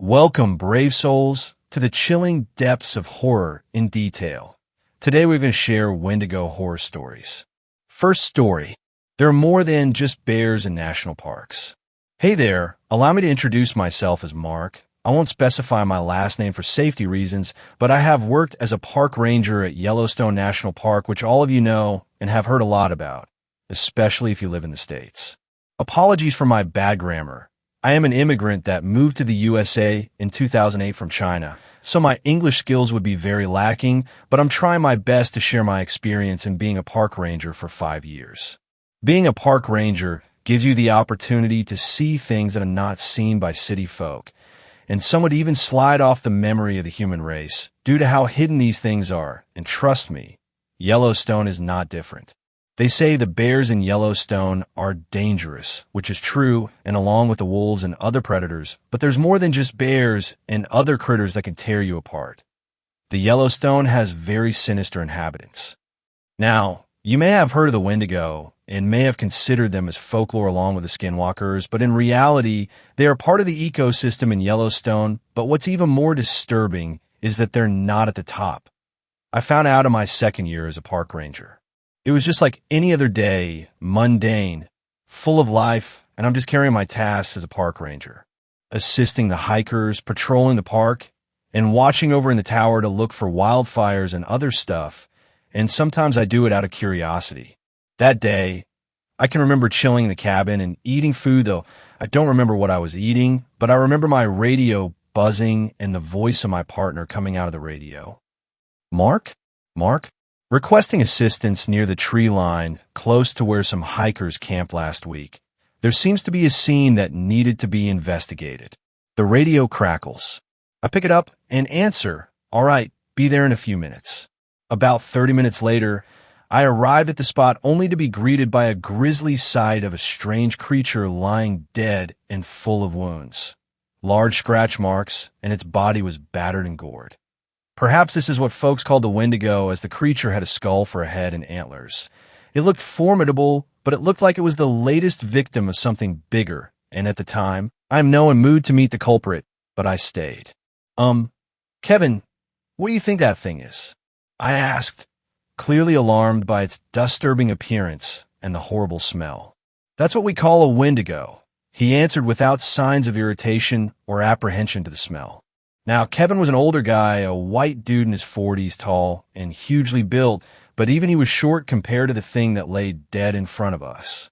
Welcome, brave souls, to the chilling depths of horror in detail. Today we're going to share Wendigo horror stories. First story. There are more than just bears in national parks. Hey there, allow me to introduce myself as Mark. I won't specify my last name for safety reasons, but I have worked as a park ranger at Yellowstone National Park, which all of you know and have heard a lot about, especially if you live in the States. Apologies for my bad grammar. I am an immigrant that moved to the USA in 2008 from China, so my English skills would be very lacking, but I'm trying my best to share my experience in being a park ranger for 5 years. Being a park ranger gives you the opportunity to see things that are not seen by city folk, and some would even slide off the memory of the human race due to how hidden these things are, and trust me, Yellowstone is not different. They say the bears in Yellowstone are dangerous, which is true, and along with the wolves and other predators, but there's more than just bears and other critters that can tear you apart. The Yellowstone has very sinister inhabitants. Now, you may have heard of the Wendigo and may have considered them as folklore along with the skinwalkers, but in reality, they are part of the ecosystem in Yellowstone, but what's even more disturbing is that they're not at the top. I found out in my second year as a park ranger. It was just like any other day, mundane, full of life, and I'm just carrying my tasks as a park ranger, assisting the hikers, patrolling the park, and watching over in the tower to look for wildfires and other stuff, and sometimes I do it out of curiosity. That day, I can remember chilling in the cabin and eating food, though I don't remember what I was eating, but I remember my radio buzzing and the voice of my partner coming out of the radio. Mark? Mark? Requesting assistance near the tree line close to where some hikers camped last week. There seems to be a scene that needed to be investigated. The radio crackles. I pick it up and answer, "All right, be there in a few minutes." About 30 minutes later, I arrived at the spot only to be greeted by a grisly sight of a strange creature lying dead and full of wounds. Large scratch marks, and its body was battered and gored. Perhaps this is what folks called the Wendigo, as the creature had a skull for a head and antlers. It looked formidable, but it looked like it was the latest victim of something bigger, and at the time, I am no in mood to meet the culprit, but I stayed. Kevin, what do you think that thing is?" I asked, clearly alarmed by its disturbing appearance and the horrible smell. "That's what we call a Wendigo," he answered without signs of irritation or apprehension to the smell. Now, Kevin was an older guy, a white dude in his 40s, tall and hugely built, but even he was short compared to the thing that lay dead in front of us.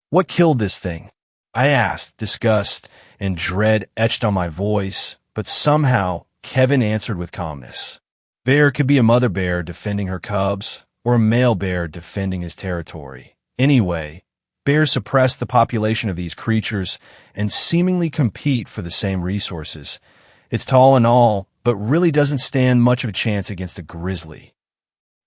"What killed this thing?" I asked, disgust and dread etched on my voice, but somehow Kevin answered with calmness. "Bear could be a mother bear defending her cubs, or a male bear defending his territory. Anyway, bears suppress the population of these creatures and seemingly compete for the same resources. It's tall and all, but really doesn't stand much of a chance against a grizzly,"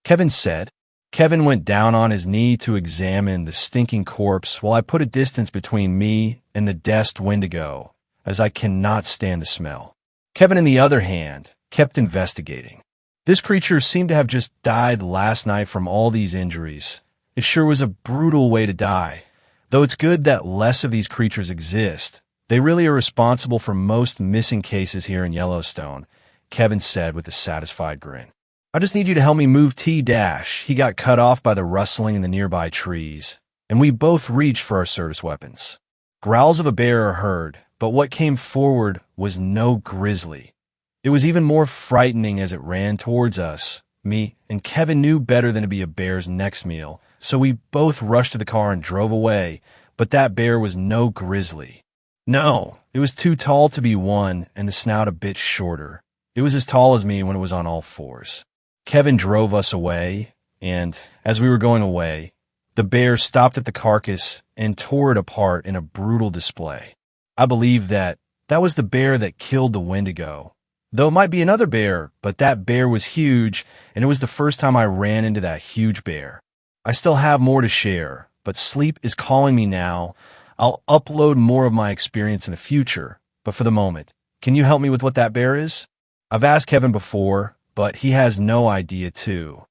Kevin said. Kevin went down on his knee to examine the stinking corpse while I put a distance between me and the dead Wendigo, as I cannot stand the smell. Kevin, on the other hand, kept investigating. This creature seemed to have just died last night from all these injuries. It sure was a brutal way to die. Though it's good that less of these creatures exist, they really are responsible for most missing cases here in Yellowstone, Kevin said with a satisfied grin. "I just need you to help me move T-Dash. He got cut off by the rustling in the nearby trees, and we both reached for our service weapons." Growls of a bear are heard, but what came forward was no grizzly. It was even more frightening as it ran towards us. Me and Kevin knew better than to be a bear's next meal, so we both rushed to the car and drove away, but that bear was no grizzly. No, it was too tall to be one, and the snout a bit shorter. It was as tall as me when it was on all fours. Kevin drove us away, and as we were going away, the bear stopped at the carcass and tore it apart in a brutal display. I believe that was the bear that killed the Wendigo. Though it might be another bear, but that bear was huge, and it was the first time I ran into that huge bear. I still have more to share, but sleep is calling me now. I'll upload more of my experience in the future, but for the moment, can you help me with what that bear is? I've asked Kevin before, but he has no idea too.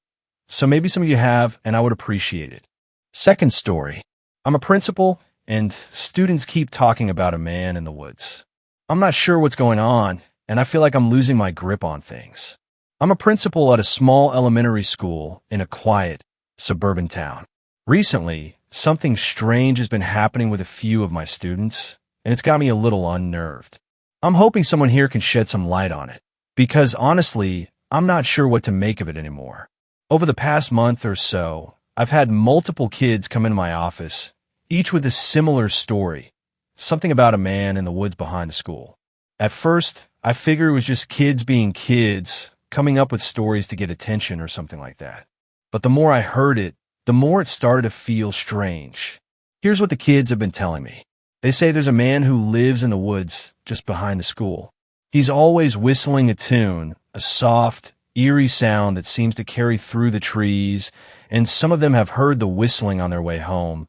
So maybe some of you have, and I would appreciate it. Second story. I'm a principal, and students keep talking about a man in the woods. I'm not sure what's going on, and I feel like I'm losing my grip on things. I'm a principal at a small elementary school in a quiet, suburban town. Recently, something strange has been happening with a few of my students, and it's got me a little unnerved. I'm hoping someone here can shed some light on it, because honestly, I'm not sure what to make of it anymore. Over the past month or so, I've had multiple kids come into my office, each with a similar story, something about a man in the woods behind the school. At first, I figured it was just kids being kids, coming up with stories to get attention or something like that. But the more I heard it, the more it started to feel strange. Here's what the kids have been telling me. They say there's a man who lives in the woods just behind the school. He's always whistling a tune, a soft, eerie sound that seems to carry through the trees, and some of them have heard the whistling on their way home.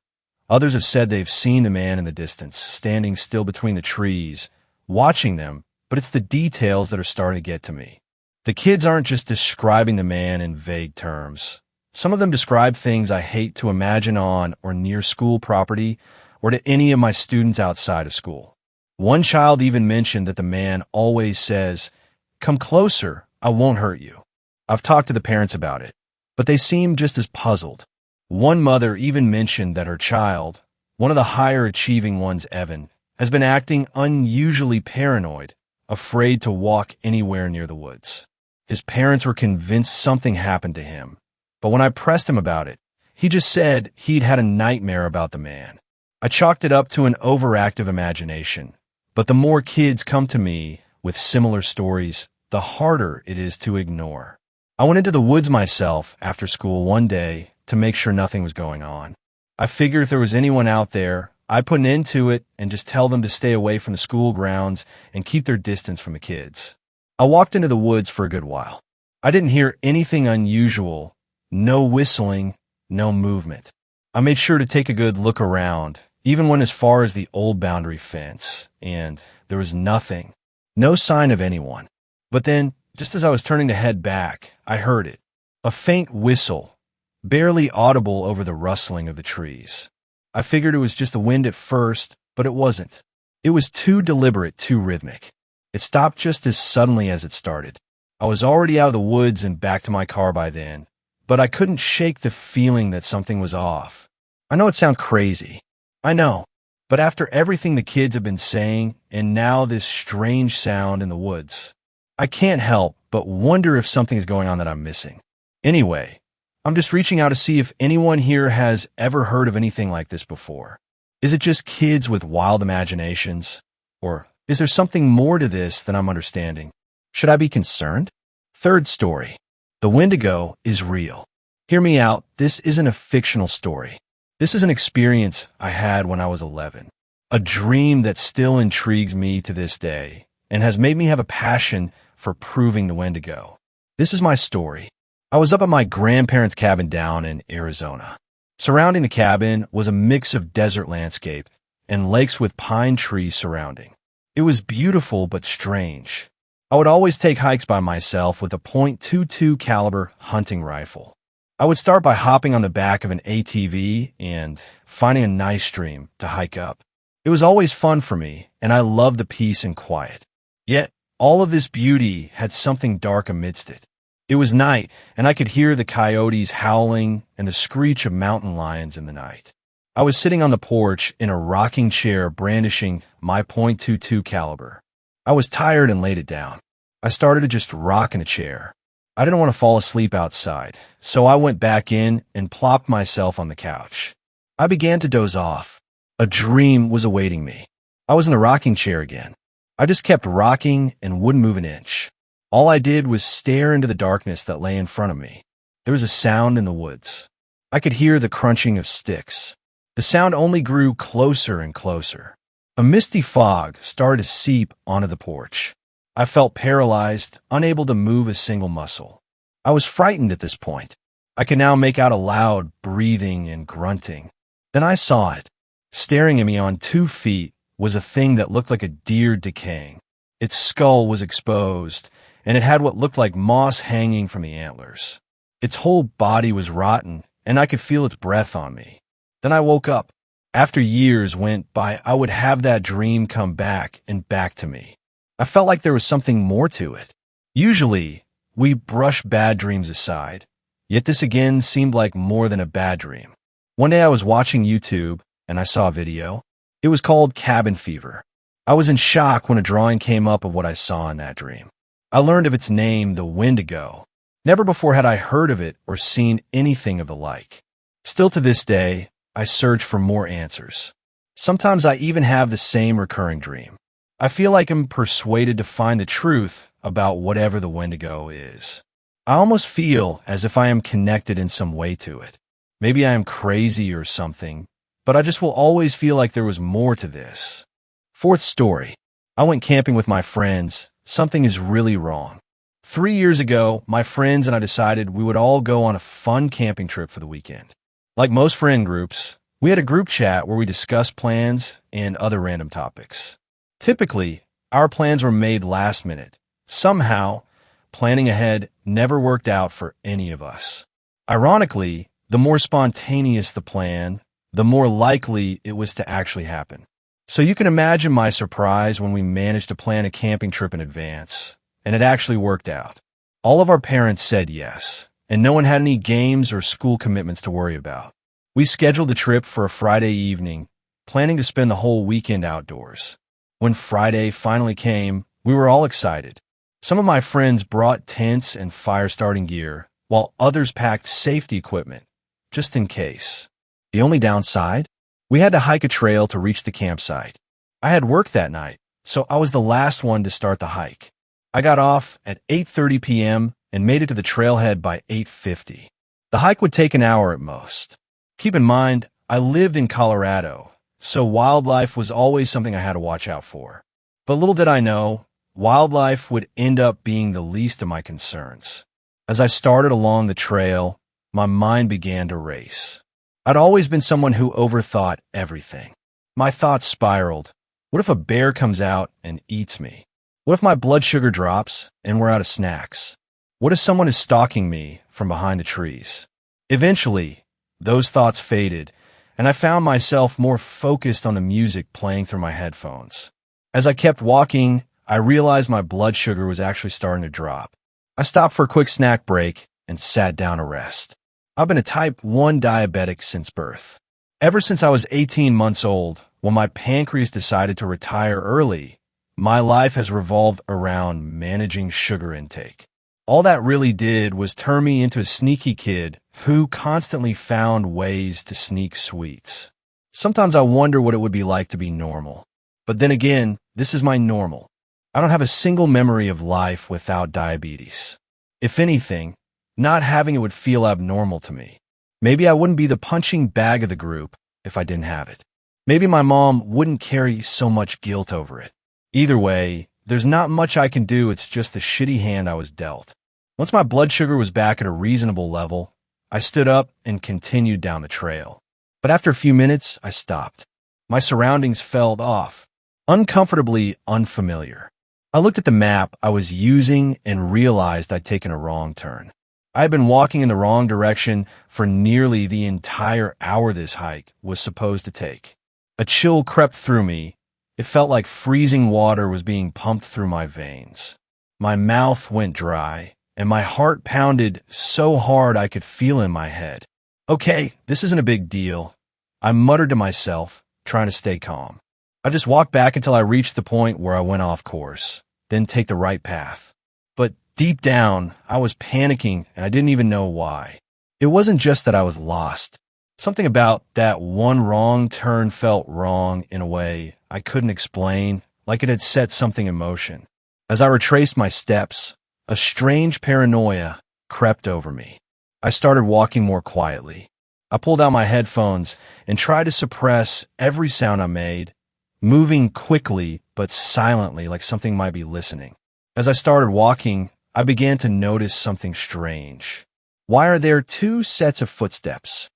Others have said they've seen the man in the distance, standing still between the trees, watching them, but it's the details that are starting to get to me. The kids aren't just describing the man in vague terms. Some of them describe things I hate to imagine on or near school property or to any of my students outside of school. One child even mentioned that the man always says, "Come closer, I won't hurt you." I've talked to the parents about it, but they seem just as puzzled. One mother even mentioned that her child, one of the higher achieving ones, Evan, has been acting unusually paranoid, afraid to walk anywhere near the woods. His parents were convinced something happened to him, but when I pressed him about it, he just said he'd had a nightmare about the man. I chalked it up to an overactive imagination, but the more kids come to me with similar stories, the harder it is to ignore. I went into the woods myself after school one day to make sure nothing was going on. I figured if there was anyone out there, I'd put an end to it and just tell them to stay away from the school grounds and keep their distance from the kids. I walked into the woods for a good while. I didn't hear anything unusual, no whistling, no movement. I made sure to take a good look around, even went as far as the old boundary fence, and there was nothing, no sign of anyone. But then, just as I was turning to head back, I heard it, a faint whistle, barely audible over the rustling of the trees. I figured it was just the wind at first, but it wasn't. It was too deliberate, too rhythmic. It stopped just as suddenly as it started. I was already out of the woods and back to my car by then, but I couldn't shake the feeling that something was off. I know it sounds crazy. I know. But after everything the kids have been saying, and now this strange sound in the woods, I can't help but wonder if something is going on that I'm missing. Anyway, I'm just reaching out to see if anyone here has ever heard of anything like this before. Is it just kids with wild imaginations? Or is there something more to this than I'm understanding? Should I be concerned? Third story. The Wendigo is real. Hear me out, this isn't a fictional story. This is an experience I had when I was 11. A dream that still intrigues me to this day and has made me have a passion for proving the Wendigo. This is my story. I was up at my grandparents' cabin down in Arizona. Surrounding the cabin was a mix of desert landscape and lakes with pine trees surrounding. It was beautiful but strange. I would always take hikes by myself with a .22 caliber hunting rifle. I would start by hopping on the back of an ATV and finding a nice stream to hike up. It was always fun for me, and I loved the peace and quiet. Yet, all of this beauty had something dark amidst it. It was night, and I could hear the coyotes howling and the screech of mountain lions in the night. I was sitting on the porch in a rocking chair brandishing my .22 caliber. I was tired and laid it down. I started to just rock in a chair. I didn't want to fall asleep outside, so I went back in and plopped myself on the couch. I began to doze off. A dream was awaiting me. I was in the rocking chair again. I just kept rocking and wouldn't move an inch. All I did was stare into the darkness that lay in front of me. There was a sound in the woods. I could hear the crunching of sticks. The sound only grew closer and closer. A misty fog started to seep onto the porch. I felt paralyzed, unable to move a single muscle. I was frightened at this point. I could now make out a loud breathing and grunting. Then I saw it. Staring at me on 2 feet was a thing that looked like a deer decaying. Its skull was exposed, and it had what looked like moss hanging from the antlers. Its whole body was rotten, and I could feel its breath on me. Then I woke up. After years went by, I would have that dream come back and back to me. I felt like there was something more to it. Usually, we brush bad dreams aside, yet this again seemed like more than a bad dream. One day I was watching YouTube and I saw a video. It was called Cabin Fever. I was in shock when a drawing came up of what I saw in that dream. I learned of its name, the Wendigo. Never before had I heard of it or seen anything of the like. Still to this day, I search for more answers. Sometimes I even have the same recurring dream. I feel like I'm persuaded to find the truth about whatever the Wendigo is. I almost feel as if I am connected in some way to it. Maybe I am crazy or something, but I just will always feel like there was more to this. Fourth story. I went camping with my friends. Something is really wrong. 3 years ago, my friends and I decided we would all go on a fun camping trip for the weekend. Like most friend groups, we had a group chat where we discussed plans and other random topics. Typically, our plans were made last minute. Somehow, planning ahead never worked out for any of us. Ironically, the more spontaneous the plan, the more likely it was to actually happen. So you can imagine my surprise when we managed to plan a camping trip in advance, and it actually worked out. All of our parents said yes, and no one had any games or school commitments to worry about. We scheduled the trip for a Friday evening, planning to spend the whole weekend outdoors. When Friday finally came, we were all excited. Some of my friends brought tents and fire-starting gear, while others packed safety equipment, just in case. The only downside? We had to hike a trail to reach the campsite. I had work that night, so I was the last one to start the hike. I got off at 8:30 p.m. and made it to the trailhead by 8:50. The hike would take an hour at most. Keep in mind, I lived in Colorado, so wildlife was always something I had to watch out for. But little did I know, wildlife would end up being the least of my concerns. As I started along the trail, my mind began to race. I'd always been someone who overthought everything. My thoughts spiraled. What if a bear comes out and eats me? What if my blood sugar drops and we're out of snacks? What if someone is stalking me from behind the trees? Eventually, those thoughts faded, and I found myself more focused on the music playing through my headphones. As I kept walking, I realized my blood sugar was actually starting to drop. I stopped for a quick snack break and sat down to rest. I've been a type 1 diabetic since birth. Ever since I was 18 months old, when my pancreas decided to retire early, my life has revolved around managing sugar intake. All that really did was turn me into a sneaky kid who constantly found ways to sneak sweets. Sometimes I wonder what it would be like to be normal. But then again, this is my normal. I don't have a single memory of life without diabetes. If anything, not having it would feel abnormal to me. Maybe I wouldn't be the punching bag of the group if I didn't have it. Maybe my mom wouldn't carry so much guilt over it. Either way, there's not much I can do, it's just the shitty hand I was dealt. Once my blood sugar was back at a reasonable level, I stood up and continued down the trail. But after a few minutes, I stopped. My surroundings felt off, uncomfortably unfamiliar. I looked at the map I was using and realized I'd taken a wrong turn. I had been walking in the wrong direction for nearly the entire hour this hike was supposed to take. A chill crept through me. It felt like freezing water was being pumped through my veins. My mouth went dry, and my heart pounded so hard I could feel in my head. Okay, this isn't a big deal. I muttered to myself, trying to stay calm. I just walked back until I reached the point where I went off course, then take the right path. But deep down, I was panicking and I didn't even know why. It wasn't just that I was lost. Something about that one wrong turn felt wrong in a way I couldn't explain, like it had set something in motion. As I retraced my steps, a strange paranoia crept over me. I started walking more quietly. I pulled out my headphones and tried to suppress every sound I made, moving quickly but silently like something might be listening. As I started walking, I began to notice something strange. Why are there two sets of footsteps?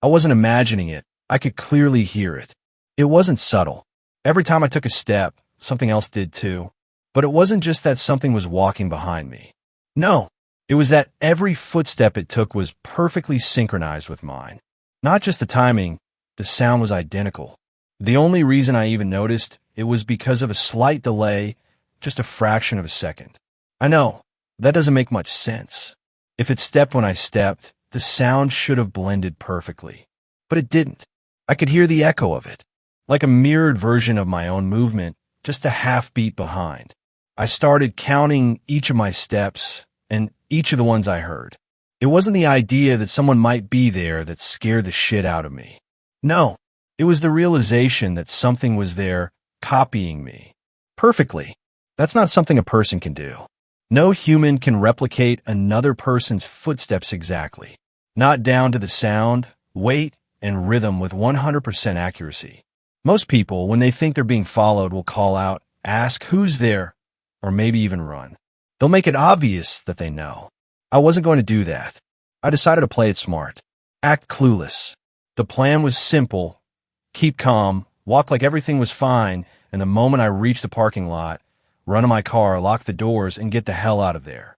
I wasn't imagining it. I could clearly hear it. It wasn't subtle. Every time I took a step, something else did too. But it wasn't just that something was walking behind me. No, it was that every footstep it took was perfectly synchronized with mine. Not just the timing, The sound was identical. The only reason I even noticed it was because of a slight delay, just a fraction of a second. I know, that doesn't make much sense. If it stepped when I stepped, the sound should have blended perfectly. But it didn't. I could hear the echo of it, like a mirrored version of my own movement, just a half beat behind. I started counting each of my steps and each of the ones I heard. It wasn't the idea that someone might be there that scared the shit out of me. No, it was the realization that something was there copying me. Perfectly. That's not something a person can do. No human can replicate another person's footsteps exactly. Not down to the sound, weight, and rhythm with 100% accuracy. Most people, when they think they're being followed, will call out, ask who's there, or maybe even run. They'll make it obvious that they know. I wasn't going to do that. I decided to play it smart. Act clueless. The plan was simple. Keep calm, walk like everything was fine, and the moment I reached the parking lot, run to my car, lock the doors, and get the hell out of there.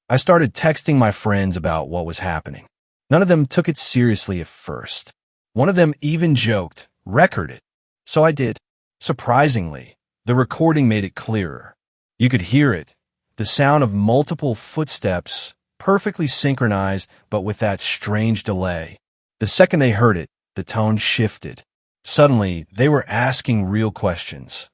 I started texting my friends about what was happening. None of them took it seriously at first. One of them even joked, record it. So I did. Surprisingly, the recording made it clearer. You could hear it, the sound of multiple footsteps, perfectly synchronized, but with that strange delay. The second they heard it, the tone shifted. Suddenly, they were asking real questions.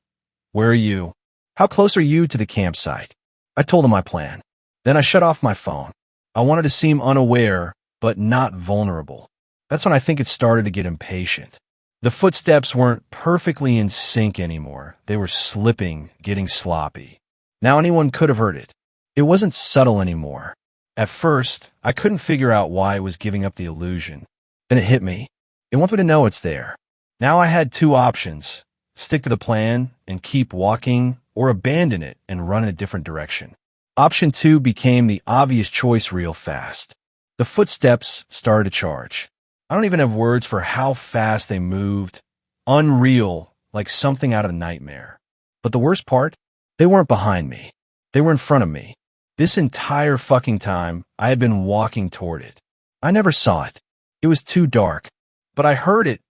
Where are you? How close are you to the campsite? I told them my plan. Then I shut off my phone. I wanted to seem unaware, but not vulnerable. That's when I think it started to get impatient. The footsteps weren't perfectly in sync anymore. They were slipping, getting sloppy. Now anyone could have heard it. It wasn't subtle anymore. At first, I couldn't figure out why it was giving up the illusion. Then it hit me. It wants me to know it's there. Now I had two options. Stick to the plan and keep walking, or abandon it and run in a different direction. Option 2 became the obvious choice real fast. The footsteps started to charge. I don't even have words for how fast they moved. Unreal, like something out of a nightmare. But the worst part? They weren't behind me. They were in front of me. This entire fucking time, I had been walking toward it. I never saw it. It was too dark. But I heard it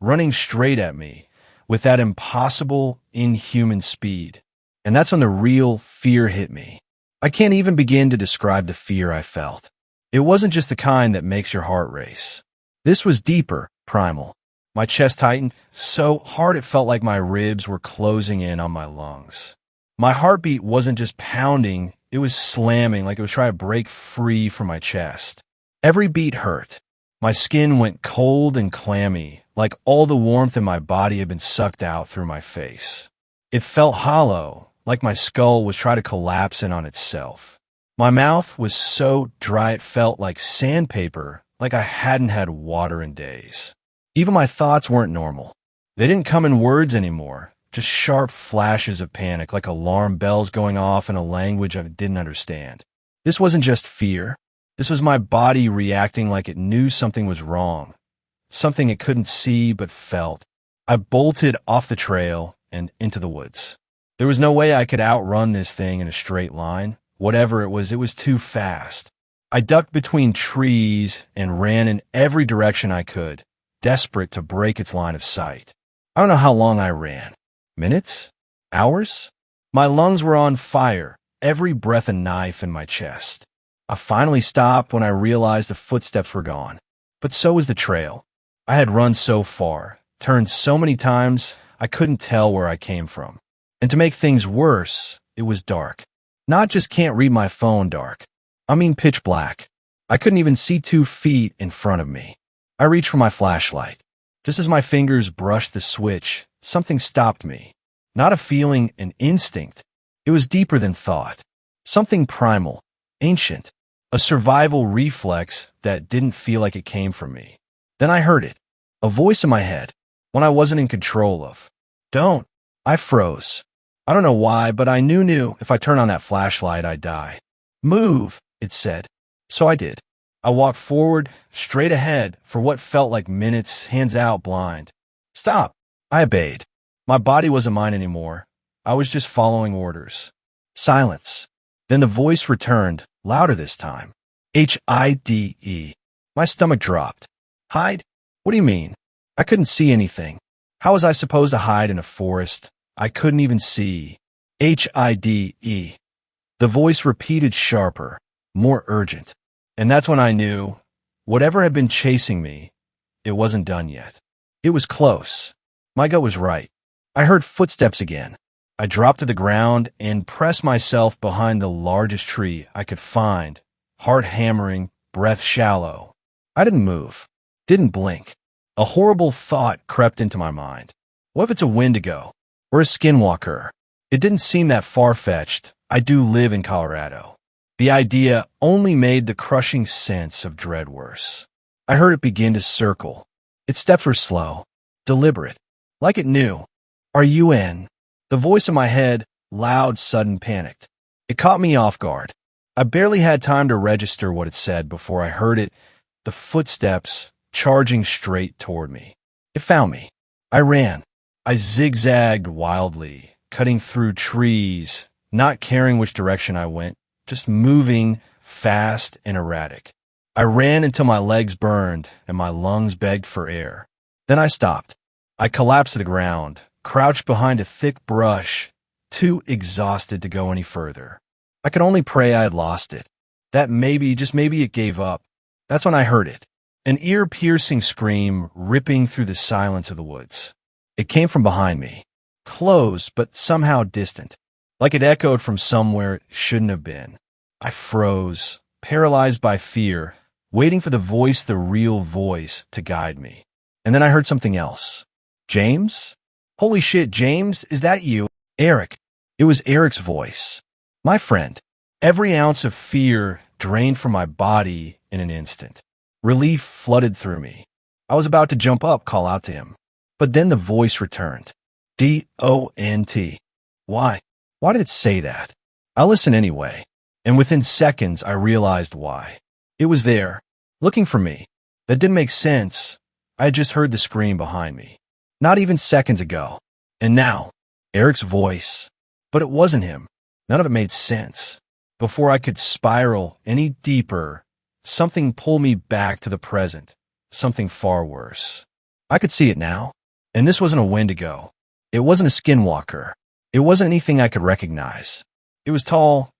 running straight at me with that impossible, inhuman speed. And that's when the real fear hit me. I can't even begin to describe the fear I felt. It wasn't just the kind that makes your heart race. This was deeper, primal. My chest tightened so hard it felt like my ribs were closing in on my lungs. My heartbeat wasn't just pounding, it was slamming like it was trying to break free from my chest. Every beat hurt. My skin went cold and clammy, like all the warmth in my body had been sucked out through my face. It felt hollow, like my skull was trying to collapse in on itself. My mouth was so dry it felt like sandpaper, like I hadn't had water in days. Even my thoughts weren't normal. They didn't come in words anymore, just sharp flashes of panic, like alarm bells going off in a language I didn't understand. This wasn't just fear. This was my body reacting like it knew something was wrong, something it couldn't see but felt. I bolted off the trail and into the woods. There was no way I could outrun this thing in a straight line. Whatever it was too fast. I ducked between trees and ran in every direction I could, desperate to break its line of sight. I don't know how long I ran. Minutes? Hours? My lungs were on fire, every breath a knife in my chest. I finally stopped when I realized the footsteps were gone. But so was the trail. I had run so far, turned so many times, I couldn't tell where I came from. And to make things worse, it was dark. Not just can't read my phone dark. I mean pitch black. I couldn't even see 2 feet in front of me. I reached for my flashlight. Just as my fingers brushed the switch, something stopped me. Not a feeling, an instinct. It was deeper than thought. Something primal, ancient. A survival reflex that didn't feel like it came from me. Then I heard it. A voice in my head. One I wasn't in control of. Don't. I froze. I don't know why, but I knew if I turned on that flashlight, I'd die. Move, it said. So I did. I walked forward, straight ahead, for what felt like minutes, hands out, blind. Stop. I obeyed. My body wasn't mine anymore. I was just following orders. Silence. Then the voice returned, louder this time. Hide. My stomach dropped. Hide? What do you mean? I couldn't see anything. How was I supposed to hide in a forest I couldn't even see? HIDE. The voice repeated sharper, more urgent. And that's when I knew, whatever had been chasing me, it wasn't done yet. It was close. My gut was right. I heard footsteps again. I dropped to the ground and pressed myself behind the largest tree I could find, heart hammering, breath shallow. I didn't move, didn't blink. A horrible thought crept into my mind. What if it's a Wendigo or a skinwalker? It didn't seem that far-fetched. I do live in Colorado. The idea only made the crushing sense of dread worse. I heard it begin to circle. Its steps were slow, deliberate, like it knew. Are you in? The voice in my head, loud, sudden, panicked. It caught me off guard. I barely had time to register what it said before I heard it, the footsteps charging straight toward me. It found me. I ran. I zigzagged wildly, cutting through trees, not caring which direction I went, just moving fast and erratic. I ran until my legs burned and my lungs begged for air. Then I stopped. I collapsed to the ground, crouched behind a thick brush, too exhausted to go any further. I could only pray I had lost it. That maybe, just maybe it gave up. That's when I heard it. An ear-piercing scream ripping through the silence of the woods. It came from behind me. Close, but somehow distant. Like it echoed from somewhere it shouldn't have been. I froze, paralyzed by fear, waiting for the real voice, to guide me. And then I heard something else. James? Holy shit, James, is that you? Eric. It was Eric's voice. My friend. Every ounce of fear drained from my body in an instant. Relief flooded through me. I was about to jump up, call out to him. But then the voice returned. D-O-N-T. Why? Why did it say that? I listened anyway. And within seconds, I realized why. It was there, looking for me. That didn't make sense. I had just heard the scream behind me. Not even seconds ago. And now, Eric's voice. But it wasn't him. None of it made sense. Before I could spiral any deeper, something pulled me back to the present. Something far worse. I could see it now. And this wasn't a Wendigo. It wasn't a skinwalker. It wasn't anything I could recognize. It was tall.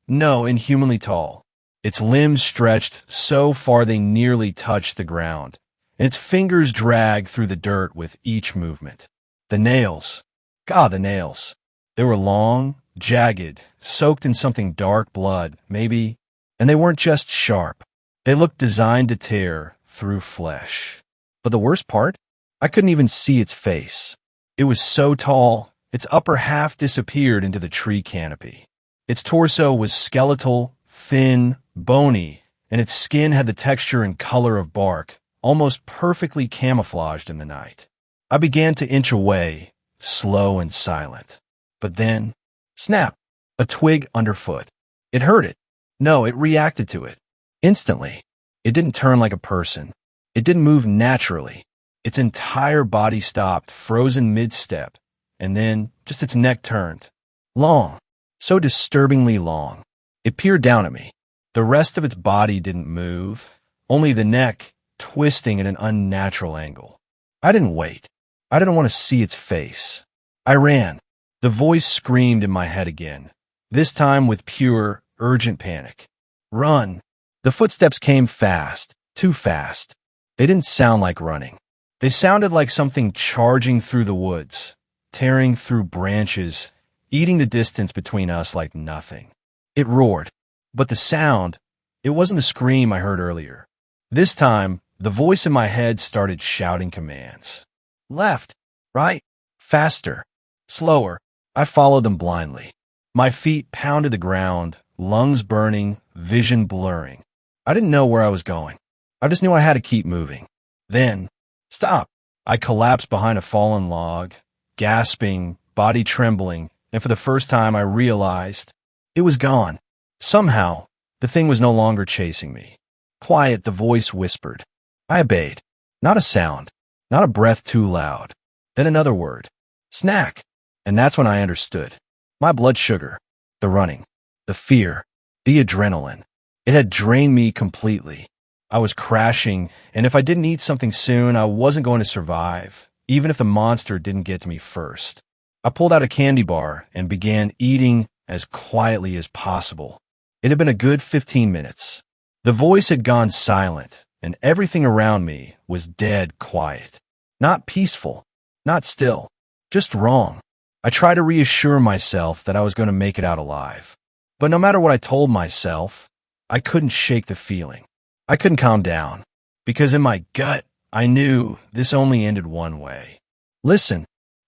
No, inhumanly tall. Its limbs stretched so far they nearly touched the ground, and its fingers dragged through the dirt with each movement. The nails. God, the nails. They were long, jagged, soaked in something dark blood, maybe, and they weren't just sharp. They looked designed to tear through flesh. But the worst part? I couldn't even see its face. It was so tall, its upper half disappeared into the tree canopy. Its torso was skeletal, thin, bony, and its skin had the texture and color of bark, almost perfectly camouflaged in the night. I began to inch away, slow and silent. But then, snap, a twig underfoot. It heard it. No, it reacted to it. Instantly. It didn't turn like a person. It didn't move naturally. Its entire body stopped, frozen mid-step, and then just its neck turned. Long. So disturbingly long. It peered down at me. The rest of its body didn't move, only the neck twisting at an unnatural angle. I didn't wait. I didn't want to see its face. I ran. The voice screamed in my head again, this time with pure, urgent panic. Run. The footsteps came fast, too fast. They didn't sound like running. They sounded like something charging through the woods, tearing through branches, eating the distance between us like nothing. It roared. But the sound, it wasn't the scream I heard earlier. This time, the voice in my head started shouting commands. Left, right, faster, slower. I followed them blindly. My feet pounded the ground, lungs burning, vision blurring. I didn't know where I was going. I just knew I had to keep moving. Then, stop. I collapsed behind a fallen log, gasping, body trembling, and for the first time I realized it was gone. Somehow, the thing was no longer chasing me. Quiet, the voice whispered. I obeyed. Not a sound, not a breath too loud. Then another word. Snack. And that's when I understood. My blood sugar, the running, the fear, the adrenaline. It had drained me completely. I was crashing, and if I didn't eat something soon, I wasn't going to survive, even if the monster didn't get to me first. I pulled out a candy bar and began eating as quietly as possible. It had been a good 15 minutes. The voice had gone silent, and everything around me was dead quiet. Not peaceful, not still, just wrong. I tried to reassure myself that I was going to make it out alive. But no matter what I told myself, I couldn't shake the feeling. I couldn't calm down, because in my gut, I knew this only ended one way. Listen,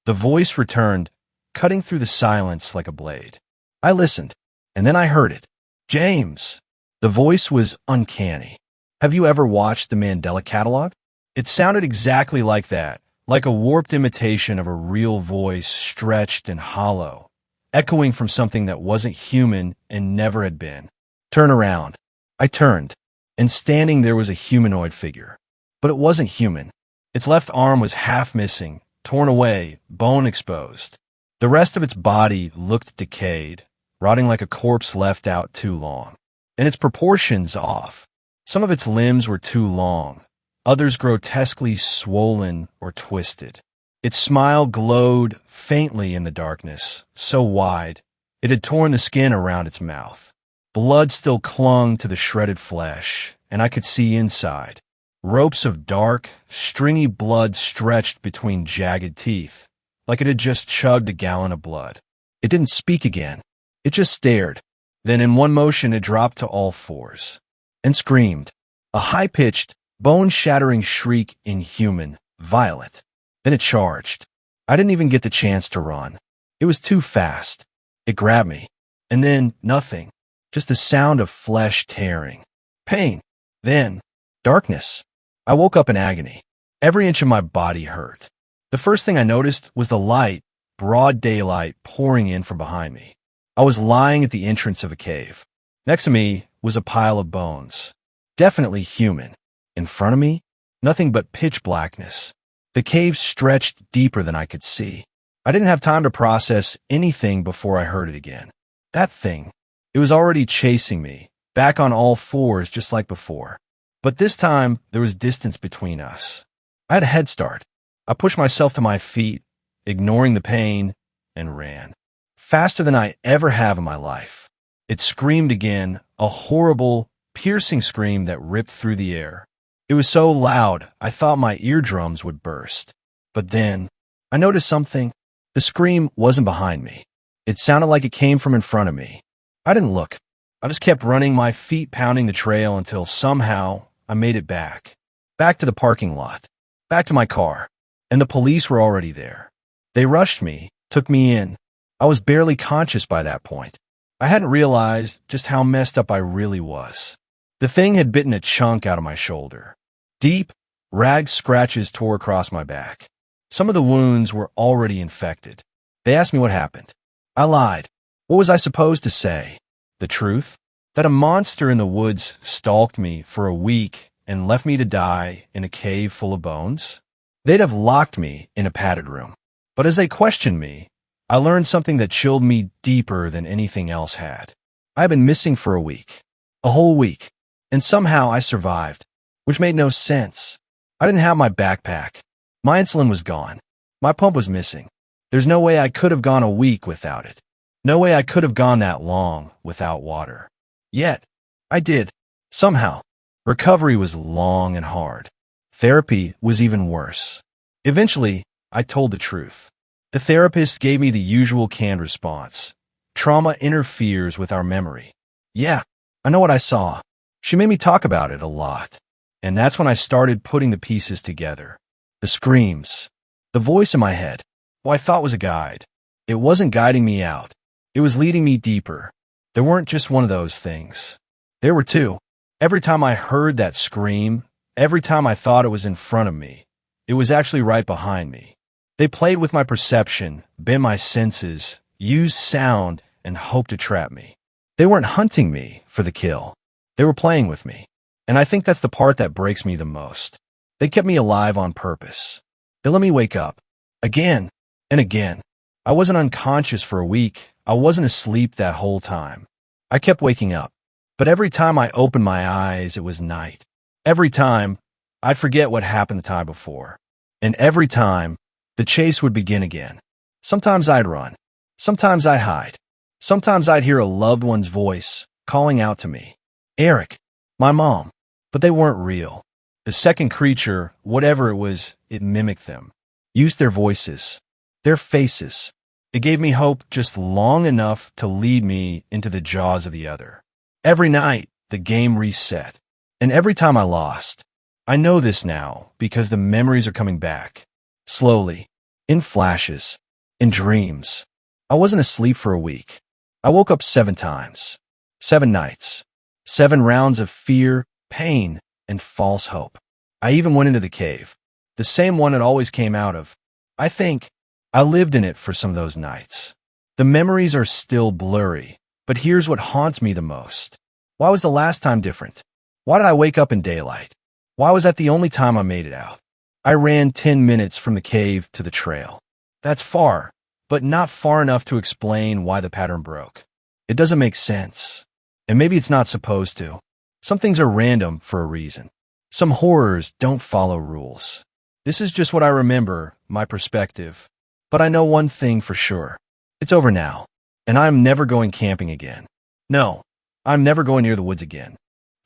the voice returned, cutting through the silence like a blade. I listened, and then I heard it. James. The voice was uncanny. Have you ever watched the Mandela Catalog? It sounded exactly like that, like a warped imitation of a real voice, stretched and hollow, echoing from something that wasn't human and never had been. Turn around. I turned, and standing there was a humanoid figure. But it wasn't human. Its left arm was half missing, torn away, bone exposed. The rest of its body looked decayed, rotting like a corpse left out too long. And its proportions off. Some of its limbs were too long, others grotesquely swollen or twisted. Its smile glowed faintly in the darkness, so wide, it had torn the skin around its mouth. Blood still clung to the shredded flesh, and I could see inside. Ropes of dark, stringy blood stretched between jagged teeth, like it had just chugged a gallon of blood. It didn't speak again. It just stared. Then in one motion it dropped to all fours and screamed, a high-pitched, bone-shattering shriek, inhuman, violent. Then it charged. I didn't even get the chance to run. It was too fast. It grabbed me. And then nothing. Just the sound of flesh tearing. Pain. Then darkness. I woke up in agony. Every inch of my body hurt. The first thing I noticed was the light, broad daylight, pouring in from behind me. I was lying at the entrance of a cave. Next to me was a pile of bones. Definitely human. In front of me, nothing but pitch blackness. The cave stretched deeper than I could see. I didn't have time to process anything before I heard it again. That thing. It was already chasing me, back on all fours just like before. But this time, there was distance between us. I had a head start. I pushed myself to my feet, ignoring the pain, and ran. Faster than I ever have in my life. It screamed again, a horrible, piercing scream that ripped through the air. It was so loud, I thought my eardrums would burst. But then, I noticed something. The scream wasn't behind me. It sounded like it came from in front of me. I didn't look. I just kept running, my feet pounding the trail until somehow I made it back. Back to the parking lot. Back to my car. And the police were already there. They rushed me, took me in. I was barely conscious by that point. I hadn't realized just how messed up I really was. The thing had bitten a chunk out of my shoulder. Deep, ragged scratches tore across my back. Some of the wounds were already infected. They asked me what happened. I lied. What was I supposed to say? The truth? That a monster in the woods stalked me for a week and left me to die in a cave full of bones? They'd have locked me in a padded room. But as they questioned me, I learned something that chilled me deeper than anything else had. I had been missing for a week. A whole week. And somehow I survived, which made no sense. I didn't have my backpack. My insulin was gone. My pump was missing. There's no way I could have gone a week without it. No way I could have gone that long without water. Yet, I did. Somehow. Recovery was long and hard. Therapy was even worse. Eventually, I told the truth. The therapist gave me the usual canned response. Trauma interferes with our memory. Yeah, I know what I saw. She made me talk about it a lot. And that's when I started putting the pieces together. The screams. The voice in my head, who I thought was a guide. It wasn't guiding me out. It was leading me deeper. There weren't just one of those things. There were two. Every time I heard that scream, every time I thought it was in front of me, it was actually right behind me. They played with my perception, bent my senses, used sound, and hoped to trap me. They weren't hunting me for the kill. They were playing with me. And I think that's the part that breaks me the most. They kept me alive on purpose. They let me wake up. Again and again. I wasn't unconscious for a week. I wasn't asleep that whole time. I kept waking up. But every time I opened my eyes, it was night. Every time, I'd forget what happened the time before. And every time, the chase would begin again. Sometimes I'd run. Sometimes I'd hide. Sometimes I'd hear a loved one's voice calling out to me. Eric, my mom. But they weren't real. The second creature, whatever it was, it mimicked them. Used their voices. Their faces. It gave me hope just long enough to lead me into the jaws of the other. Every night, the game reset. And every time I lost. I know this now because the memories are coming back. Slowly. In flashes. In dreams. I wasn't asleep for a week. I woke up 7 times. 7 nights. 7 rounds of fear, pain, and false hope. I even went into the cave. The same one it always came out of. I think I lived in it for some of those nights. The memories are still blurry, but here's what haunts me the most. Why was the last time different? Why did I wake up in daylight? Why was that the only time I made it out? I ran 10 minutes from the cave to the trail. That's far, but not far enough to explain why the pattern broke. It doesn't make sense. And maybe it's not supposed to. Some things are random for a reason. Some horrors don't follow rules. This is just what I remember, my perspective. But I know one thing for sure. It's over now. And I'm never going camping again. No, I'm never going near the woods again.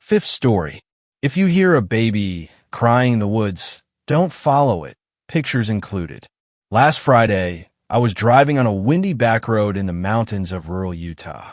5th story. If you hear a baby crying in the woods, don't follow it, pictures included. Last Friday, I was driving on a windy back road in the mountains of rural Utah.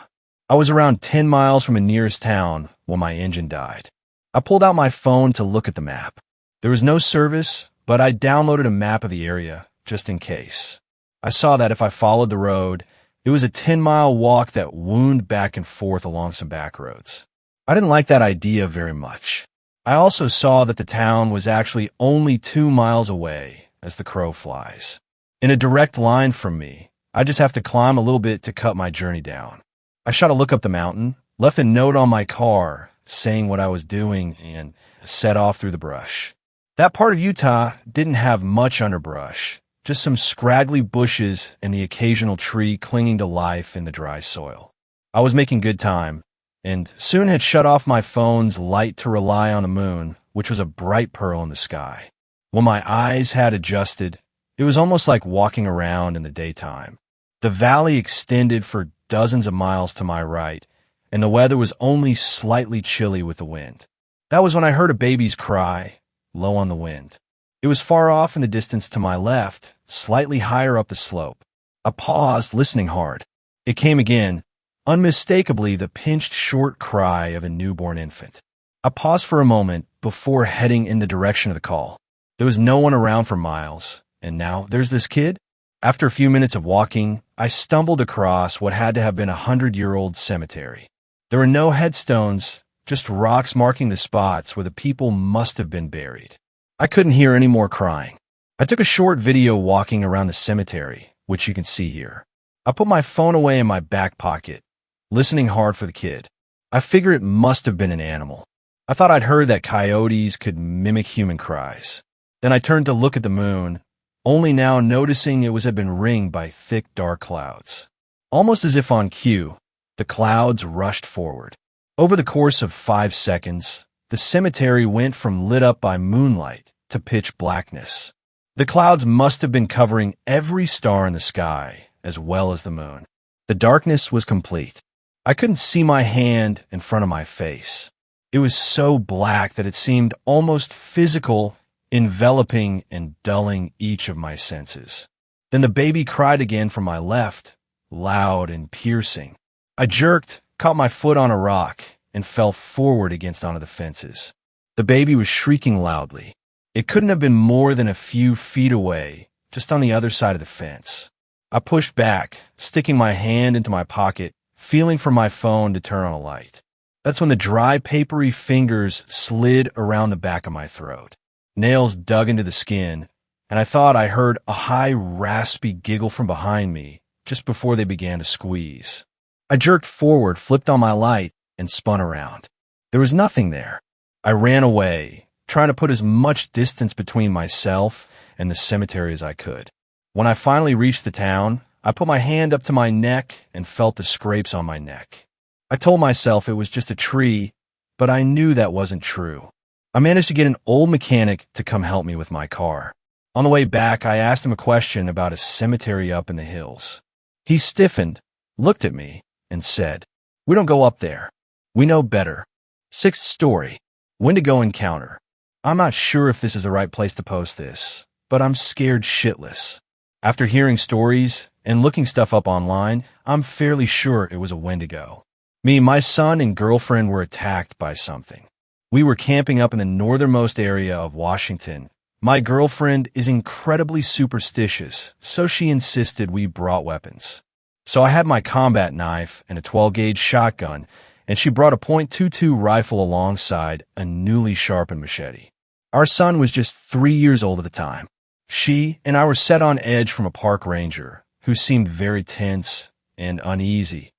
I was around 10 miles from the nearest town when my engine died. I pulled out my phone to look at the map. There was no service, but I downloaded a map of the area just in case. I saw that if I followed the road, it was a 10-mile walk that wound back and forth along some back roads. I didn't like that idea very much. I also saw that the town was actually only 2 miles away as the crow flies. In a direct line from me, I just have to climb a little bit to cut my journey down. I shot a look up the mountain, left a note on my car saying what I was doing, and set off through the brush. That part of Utah didn't have much underbrush, just some scraggly bushes and the occasional tree clinging to life in the dry soil. I was making good time, and soon had shut off my phone's light to rely on the moon, which was a bright pearl in the sky. When my eyes had adjusted, it was almost like walking around in the daytime. The valley extended for dozens of miles to my right, and the weather was only slightly chilly with the wind. That was when I heard a baby's cry, low on the wind. It was far off in the distance to my left, slightly higher up the slope. I paused, listening hard. It came again, unmistakably the pinched short cry of a newborn infant. I paused for a moment before heading in the direction of the call. There was no one around for miles, and now there's this kid? After a few minutes of walking, I stumbled across what had to have been a 100-year-old cemetery. There were no headstones, just rocks marking the spots where the people must have been buried. I couldn't hear any more crying. I took a short video walking around the cemetery, which you can see here. I put my phone away in my back pocket, listening hard for the kid. I figure it must have been an animal. I thought I'd heard that coyotes could mimic human cries. Then I turned to look at the moon, only now noticing it had been ringed by thick, dark clouds. Almost as if on cue, the clouds rushed forward. Over the course of 5 seconds, the cemetery went from lit up by moonlight to pitch blackness. The clouds must have been covering every star in the sky, as well as the moon. The darkness was complete. I couldn't see my hand in front of my face. It was so black that it seemed almost physical, enveloping and dulling each of my senses. Then the baby cried again from my left, loud and piercing. I jerked, caught my foot on a rock, and fell forward onto the fences. The baby was shrieking loudly. It couldn't have been more than a few feet away, just on the other side of the fence. I pushed back, sticking my hand into my pocket, feeling for my phone to turn on a light. That's when the dry, papery fingers slid around the back of my throat. Nails dug into the skin, and I thought I heard a high, raspy giggle from behind me just before they began to squeeze. I jerked forward, flipped on my light, and spun around. There was nothing there. I ran away, trying to put as much distance between myself and the cemetery as I could. When I finally reached the town, I put my hand up to my neck and felt the scrapes on my neck. I told myself it was just a tree, but I knew that wasn't true. I managed to get an old mechanic to come help me with my car. On the way back, I asked him a question about a cemetery up in the hills. He stiffened, looked at me, and said, "We don't go up there. We know better." Sixth story. Wendigo Encounter. I'm not sure if this is the right place to post this, but I'm scared shitless. After hearing stories and looking stuff up online, I'm fairly sure it was a Wendigo. Me, my son, and girlfriend were attacked by something. We were camping up in the northernmost area of Washington. My girlfriend is incredibly superstitious, so she insisted we brought weapons. So I had my combat knife and a 12-gauge shotgun, and she brought a .22 rifle alongside a newly sharpened machete. Our son was just 3 years old at the time. She and I were set on edge from a park ranger, who seemed very tense and uneasy,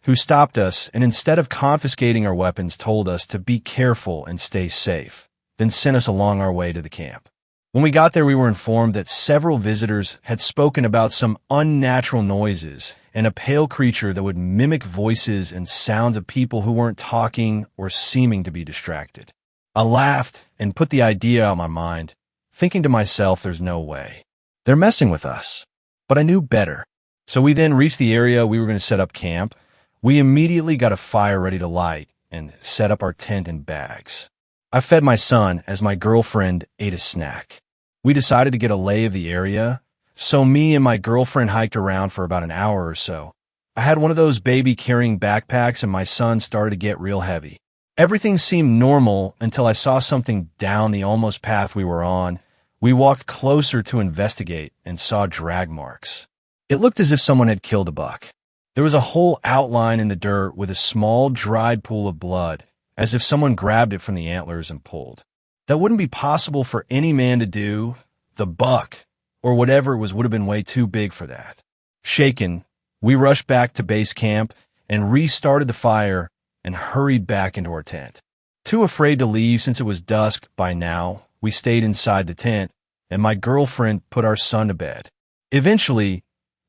who stopped us and instead of confiscating our weapons told us to be careful and stay safe, then sent us along our way to the camp. When we got there, we were informed that several visitors had spoken about some unnatural noises and a pale creature that would mimic voices and sounds of people who weren't talking or seeming to be distracted. I laughed and put the idea out of my mind, thinking to myself, there's no way. They're messing with us. But I knew better. So we then reached the area we were going to set up camp. We immediately got a fire ready to light and set up our tent and bags. I fed my son as my girlfriend ate a snack. We decided to get a lay of the area, so me and my girlfriend hiked around for about an hour or so. I had one of those baby-carrying backpacks and my son started to get real heavy. Everything seemed normal until I saw something down the almost path we were on. We walked closer to investigate and saw drag marks. It looked as if someone had killed a buck. There was a whole outline in the dirt with a small dried pool of blood, as if someone grabbed it from the antlers and pulled. That wouldn't be possible for any man to do. The buck, or whatever it was, would have been way too big for that. Shaken, we rushed back to base camp and restarted the fire and hurried back into our tent. Too afraid to leave since it was dusk by now, we stayed inside the tent, and my girlfriend put our son to bed. Eventually,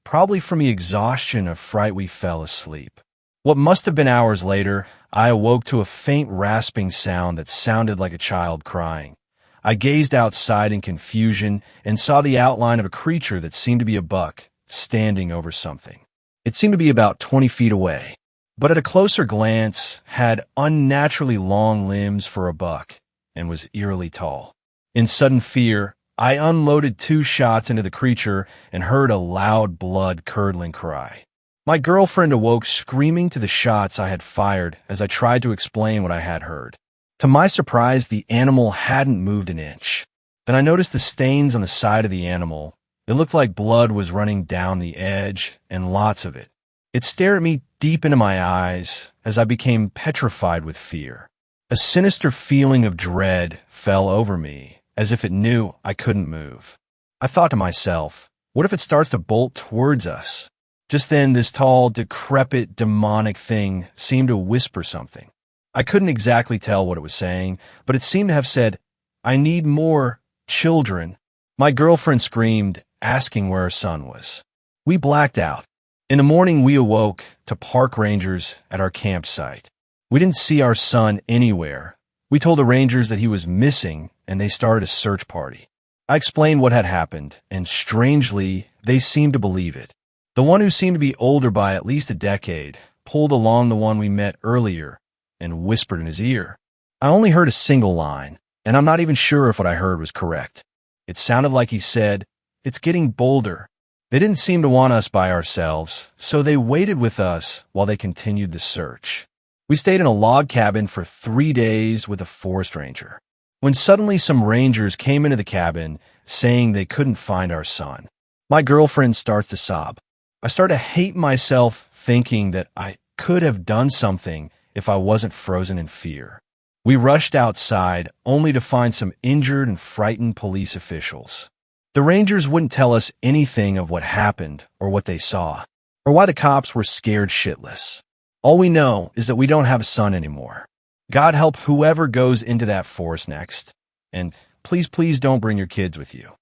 probably from the exhaustion of fright, we fell asleep. What must have been hours later, I awoke to a faint rasping sound that sounded like a child crying. I gazed outside in confusion and saw the outline of a creature that seemed to be a buck, standing over something. It seemed to be about 20 feet away, but at a closer glance had unnaturally long limbs for a buck and was eerily tall. In sudden fear, I unloaded 2 shots into the creature and heard a loud, blood-curdling cry. My girlfriend awoke screaming to the shots I had fired as I tried to explain what I had heard. To my surprise, the animal hadn't moved an inch. Then I noticed the stains on the side of the animal. It looked like blood was running down the edge, and lots of it. It stared at me deep into my eyes as I became petrified with fear. A sinister feeling of dread fell over me, as if it knew I couldn't move. I thought to myself, what if it starts to bolt towards us? Just then, this tall, decrepit, demonic thing seemed to whisper something. I couldn't exactly tell what it was saying, but it seemed to have said, "I need more children." My girlfriend screamed, asking where her son was. We blacked out. In the morning, we awoke to park rangers at our campsite. We didn't see our son anywhere. We told the rangers that he was missing, and they started a search party. I explained what had happened, and strangely, they seemed to believe it. The one who seemed to be older by at least a decade pulled along the one we met earlier and whispered in his ear. I only heard a single line, and I'm not even sure if what I heard was correct. It sounded like he said, "It's getting bolder." They didn't seem to want us by ourselves, so they waited with us while they continued the search. We stayed in a log cabin for 3 days with a forest ranger, when suddenly some rangers came into the cabin saying they couldn't find our son. My girlfriend starts to sob. I start to hate myself thinking that I could have done something if I wasn't frozen in fear. We rushed outside only to find some injured and frightened police officials. The rangers wouldn't tell us anything of what happened or what they saw, or why the cops were scared shitless. All we know is that we don't have a son anymore. God help whoever goes into that forest next. And please, please don't bring your kids with you.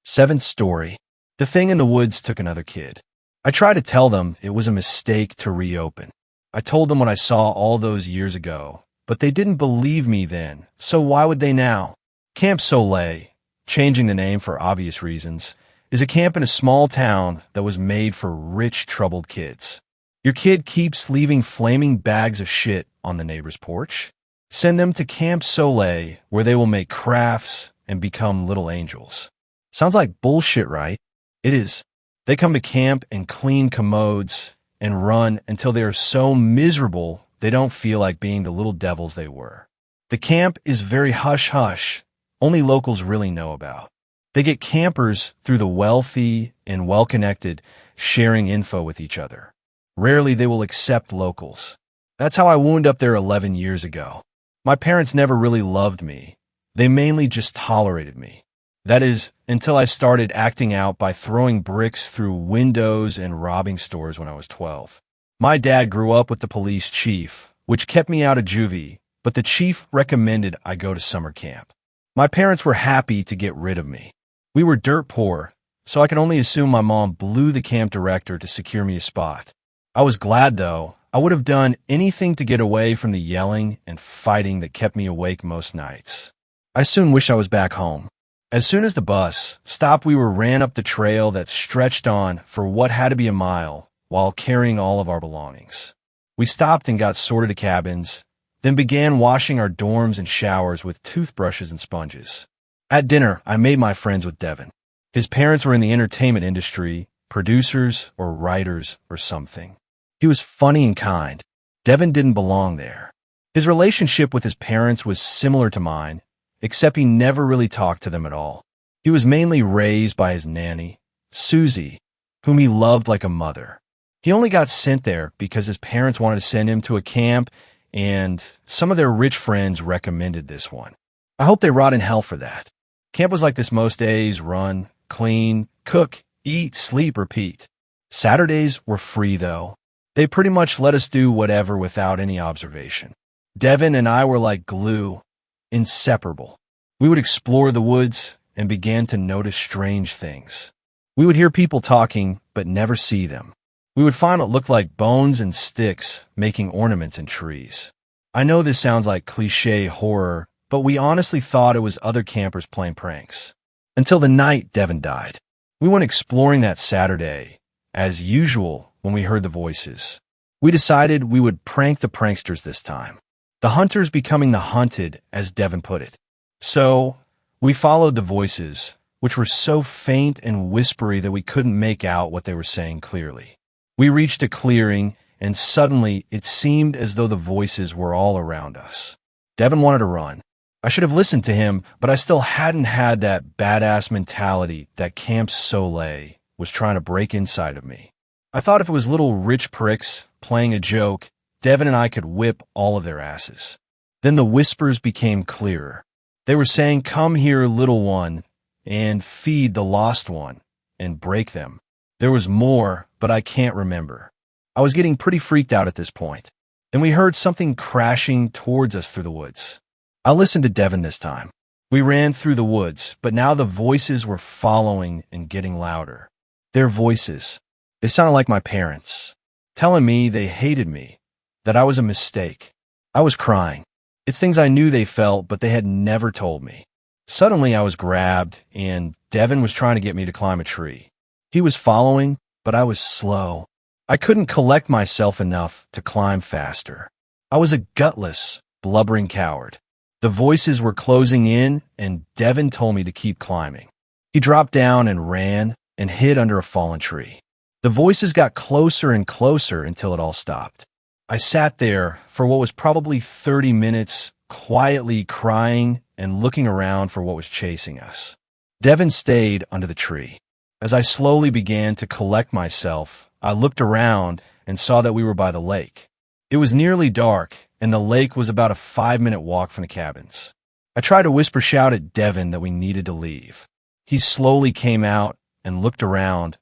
Seventh story. The thing in the woods took another kid. I tried to tell them it was a mistake to reopen. I told them what I saw all those years ago, but they didn't believe me then, so why would they now? Camp Soleil, changing the name for obvious reasons, is a camp in a small town that was made for rich, troubled kids. Your kid keeps leaving flaming bags of shit on the neighbor's porch? Send them to Camp Soleil, where they will make crafts and become little angels. Sounds like bullshit, right? It is. They come to camp and clean commodes and run until they are so miserable they don't feel like being the little devils they were. The camp is very hush-hush, only locals really know about. They get campers through the wealthy and well-connected sharing info with each other. Rarely they will accept locals. That's how I wound up there 11 years ago. My parents never really loved me. They mainly just tolerated me. That is, until I started acting out by throwing bricks through windows and robbing stores when I was 12. My dad grew up with the police chief, which kept me out of juvie, but the chief recommended I go to summer camp. My parents were happy to get rid of me. We were dirt poor, so I can only assume my mom blew the camp director to secure me a spot. I was glad, though. I would have done anything to get away from the yelling and fighting that kept me awake most nights. I soon wish I was back home. As soon as the bus stopped, we ran up the trail that stretched on for what had to be a mile while carrying all of our belongings. We stopped and got sorted to cabins, then began washing our dorms and showers with toothbrushes and sponges. At dinner, I made my friends with Devin. His parents were in the entertainment industry, producers or writers or something. He was funny and kind. Devin didn't belong there. His relationship with his parents was similar to mine, except he never really talked to them at all. He was mainly raised by his nanny, Susie, whom he loved like a mother. He only got sent there because his parents wanted to send him to a camp, and some of their rich friends recommended this one. I hope they rot in hell for that. Camp was like this most days: run, clean, cook, eat, sleep, repeat. Saturdays were free, though. They pretty much let us do whatever without any observation. Devin and I were like glue, inseparable. We would explore the woods and began to notice strange things. We would hear people talking, but never see them. We would find what looked like bones and sticks making ornaments in trees. I know this sounds like cliché horror, but we honestly thought it was other campers playing pranks. Until the night Devin died. We went exploring that Saturday, as usual, when we heard the voices. We decided we would prank the pranksters this time. The hunters becoming the hunted, as Devin put it. So, we followed the voices, which were so faint and whispery that we couldn't make out what they were saying clearly. We reached a clearing, and suddenly it seemed as though the voices were all around us. Devin wanted to run. I should have listened to him, but I still hadn't had that badass mentality that Camp Soleil was trying to break inside of me. I thought if it was little rich pricks playing a joke, Devin and I could whip all of their asses. Then the whispers became clearer. They were saying, "Come here, little one, and feed the lost one, and break them." There was more, but I can't remember. I was getting pretty freaked out at this point. Then we heard something crashing towards us through the woods. I listened to Devin this time. We ran through the woods, but now the voices were following and getting louder. Their voices. They sounded like my parents, telling me they hated me, that I was a mistake. I was crying. It's things I knew they felt, but they had never told me. Suddenly I was grabbed, and Devin was trying to get me to climb a tree. He was following, but I was slow. I couldn't collect myself enough to climb faster. I was a gutless, blubbering coward. The voices were closing in, and Devin told me to keep climbing. He dropped down and ran and hid under a fallen tree. The voices got closer and closer until it all stopped. I sat there for what was probably 30 minutes, quietly crying and looking around for what was chasing us. Devin stayed under the tree. As I slowly began to collect myself, I looked around and saw that we were by the lake. It was nearly dark, and the lake was about a 5-minute walk from the cabins. I tried to whisper shout at Devin that we needed to leave. He slowly came out and looked around.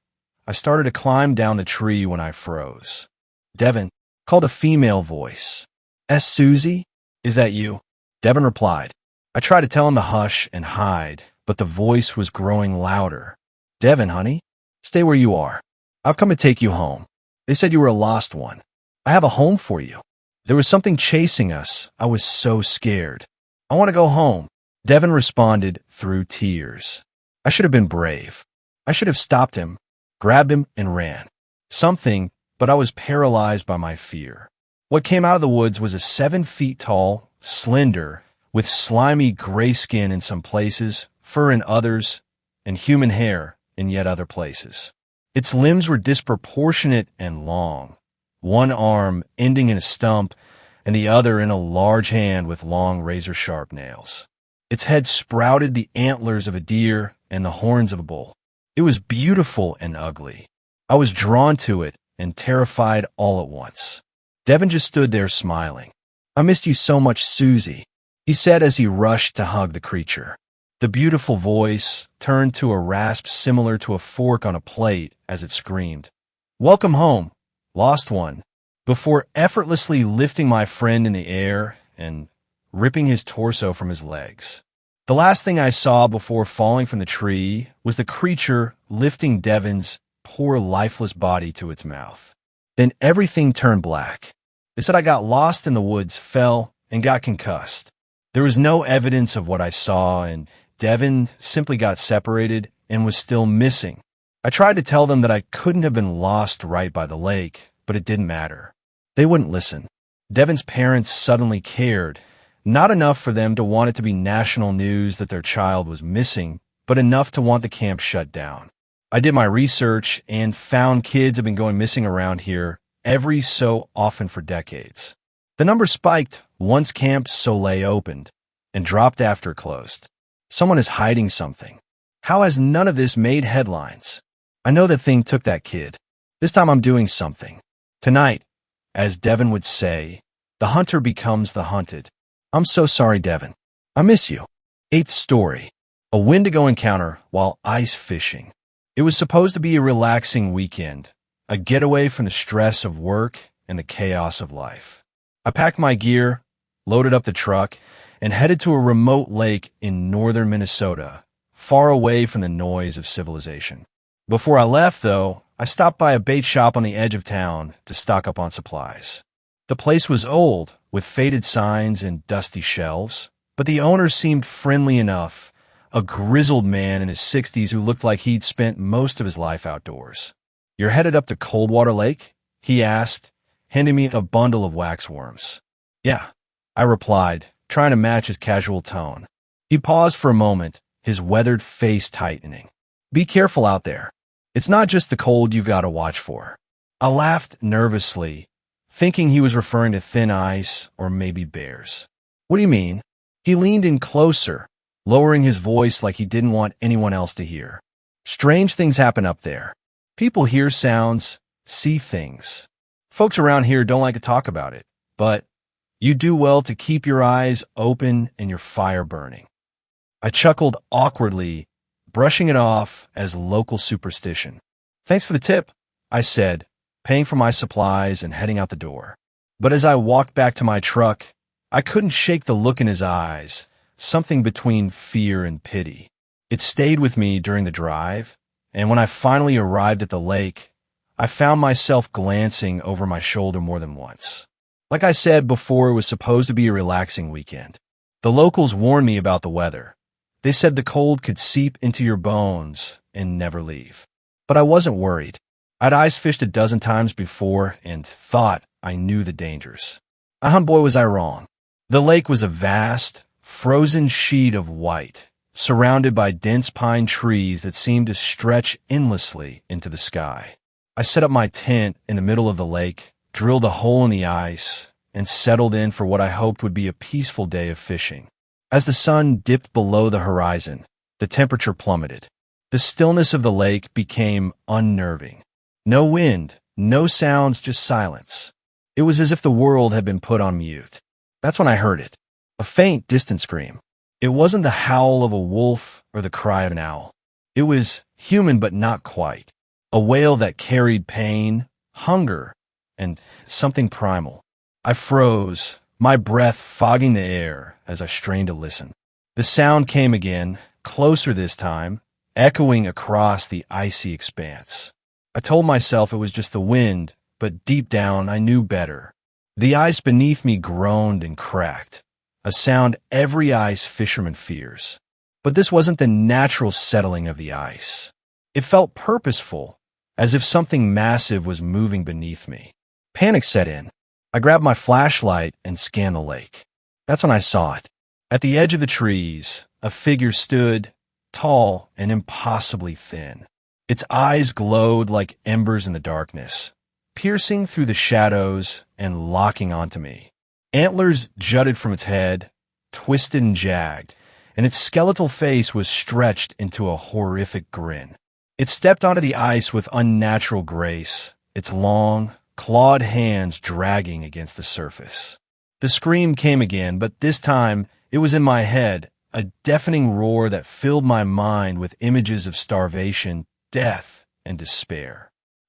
I started to climb down the tree when I froze. Devin called a female voice. Susie? Is that you?" Devin replied. I tried to tell him to hush and hide, but the voice was growing louder. "Devin, honey, stay where you are. I've come to take you home. They said you were a lost one. I have a home for you." There was something chasing us. I was so scared. I want to go home, Devin responded through tears. I should have been brave. I should have stopped him, grabbed him, and ran. Something, but I was paralyzed by my fear. What came out of the woods was a 7 feet tall, slender, with slimy gray skin in some places, fur in others, and human hair in yet other places. Its limbs were disproportionate and long, one arm ending in a stump and the other in a large hand with long razor-sharp nails. Its head sprouted the antlers of a deer and the horns of a bull. It was beautiful and ugly. I was drawn to it and terrified all at once. Devin just stood there smiling. I missed you so much, Susie, he said as he rushed to hug the creature. The beautiful voice turned to a rasp similar to a fork on a plate as it screamed, "Welcome home, lost one," before effortlessly lifting my friend in the air and ripping his torso from his legs. The last thing I saw before falling from the tree was the creature lifting Devin's poor lifeless body to its mouth. Then everything turned black. They said I got lost in the woods, fell, and got concussed. There was no evidence of what I saw, and Devin simply got separated and was still missing. I tried to tell them that I couldn't have been lost right by the lake, but it didn't matter. They wouldn't listen. Devin's parents suddenly cared, not enough for them to want it to be national news that their child was missing, but enough to want the camp shut down. I did my research and found kids have been going missing around here every so often for decades. The number spiked once Camp Soleil opened and dropped after it closed. Someone is hiding something. How has none of this made headlines? I know that thing took that kid. This time I'm doing something. Tonight, as Devin would say, the hunter becomes the hunted. I'm so sorry, Devin. I miss you. 8th story. A Wendigo encounter while ice fishing. It was supposed to be a relaxing weekend, a getaway from the stress of work and the chaos of life. I packed my gear, loaded up the truck, and headed to a remote lake in northern Minnesota, far away from the noise of civilization. Before I left, though, I stopped by a bait shop on the edge of town to stock up on supplies. The place was old, with faded signs and dusty shelves, but the owner seemed friendly enough, a grizzled man in his 60s who looked like he'd spent most of his life outdoors. "You're headed up to Coldwater Lake?" he asked, handing me a bundle of waxworms. "Yeah," I replied, trying to match his casual tone. He paused for a moment, his weathered face tightening. "Be careful out there. It's not just the cold you've got to watch for." I laughed nervously, thinking he was referring to thin ice or maybe bears. "What do you mean?" He leaned in closer, lowering his voice like he didn't want anyone else to hear. "Strange things happen up there. People hear sounds, see things. Folks around here don't like to talk about it, but you do well to keep your eyes open and your fire burning." I chuckled awkwardly, brushing it off as local superstition. "Thanks for the tip," I said, paying for my supplies and heading out the door. But as I walked back to my truck, I couldn't shake the look in his eyes, something between fear and pity. It stayed with me during the drive, and when I finally arrived at the lake, I found myself glancing over my shoulder more than once. Like I said before, it was supposed to be a relaxing weekend. The locals warned me about the weather. They said the cold could seep into your bones and never leave. But I wasn't worried. I'd ice fished a dozen times before and thought I knew the dangers. Boy, was I wrong. The lake was a vast, frozen sheet of white, surrounded by dense pine trees that seemed to stretch endlessly into the sky. I set up my tent in the middle of the lake, drilled a hole in the ice, and settled in for what I hoped would be a peaceful day of fishing. As the sun dipped below the horizon, the temperature plummeted. The stillness of the lake became unnerving. No wind, no sounds, just silence. It was as if the world had been put on mute. That's when I heard it. A faint, distant scream. It wasn't the howl of a wolf or the cry of an owl. It was human, but not quite. A wail that carried pain, hunger, and something primal. I froze, my breath fogging the air as I strained to listen. The sound came again, closer this time, echoing across the icy expanse. I told myself it was just the wind, but deep down I knew better. The ice beneath me groaned and cracked, a sound every ice fisherman fears. But this wasn't the natural settling of the ice. It felt purposeful, as if something massive was moving beneath me. Panic set in. I grabbed my flashlight and scanned the lake. That's when I saw it. At the edge of the trees, a figure stood, tall and impossibly thin. Its eyes glowed like embers in the darkness, piercing through the shadows and locking onto me. Antlers jutted from its head, twisted and jagged, and its skeletal face was stretched into a horrific grin. It stepped onto the ice with unnatural grace, its long, clawed hands dragging against the surface. The scream came again, but this time it was in my head, a deafening roar that filled my mind with images of starvation, death, and despair.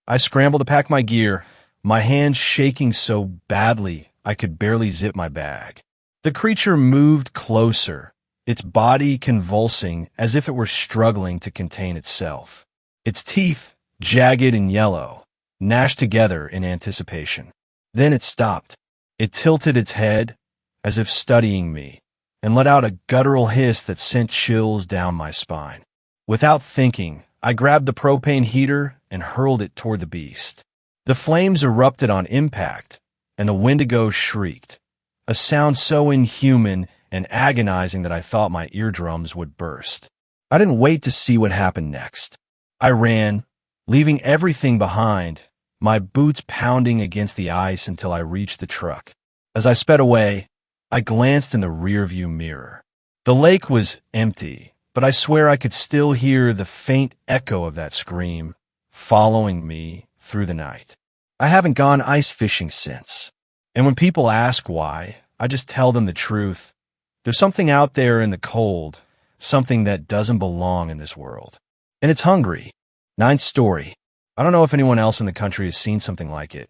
I scrambled to pack my gear, my hands shaking so badly I could barely zip my bag. The creature moved closer, its body convulsing as if it were struggling to contain itself. Its teeth, jagged and yellow, gnashed together in anticipation. Then it stopped. It tilted its head, as if studying me, and let out a guttural hiss that sent chills down my spine. Without thinking, I grabbed the propane heater and hurled it toward the beast. The flames erupted on impact, and the Wendigo shrieked, a sound so inhuman and agonizing that I thought my eardrums would burst. I didn't wait to see what happened next. I ran, leaving everything behind, my boots pounding against the ice until I reached the truck. As I sped away, I glanced in the rearview mirror. The lake was empty, but I swear I could still hear the faint echo of that scream, following me through the night. I haven't gone ice fishing since, and when people ask why, I just tell them the truth. There's something out there in the cold, something that doesn't belong in this world. And it's hungry. Ninth story. I don't know if anyone else in the country has seen something like it,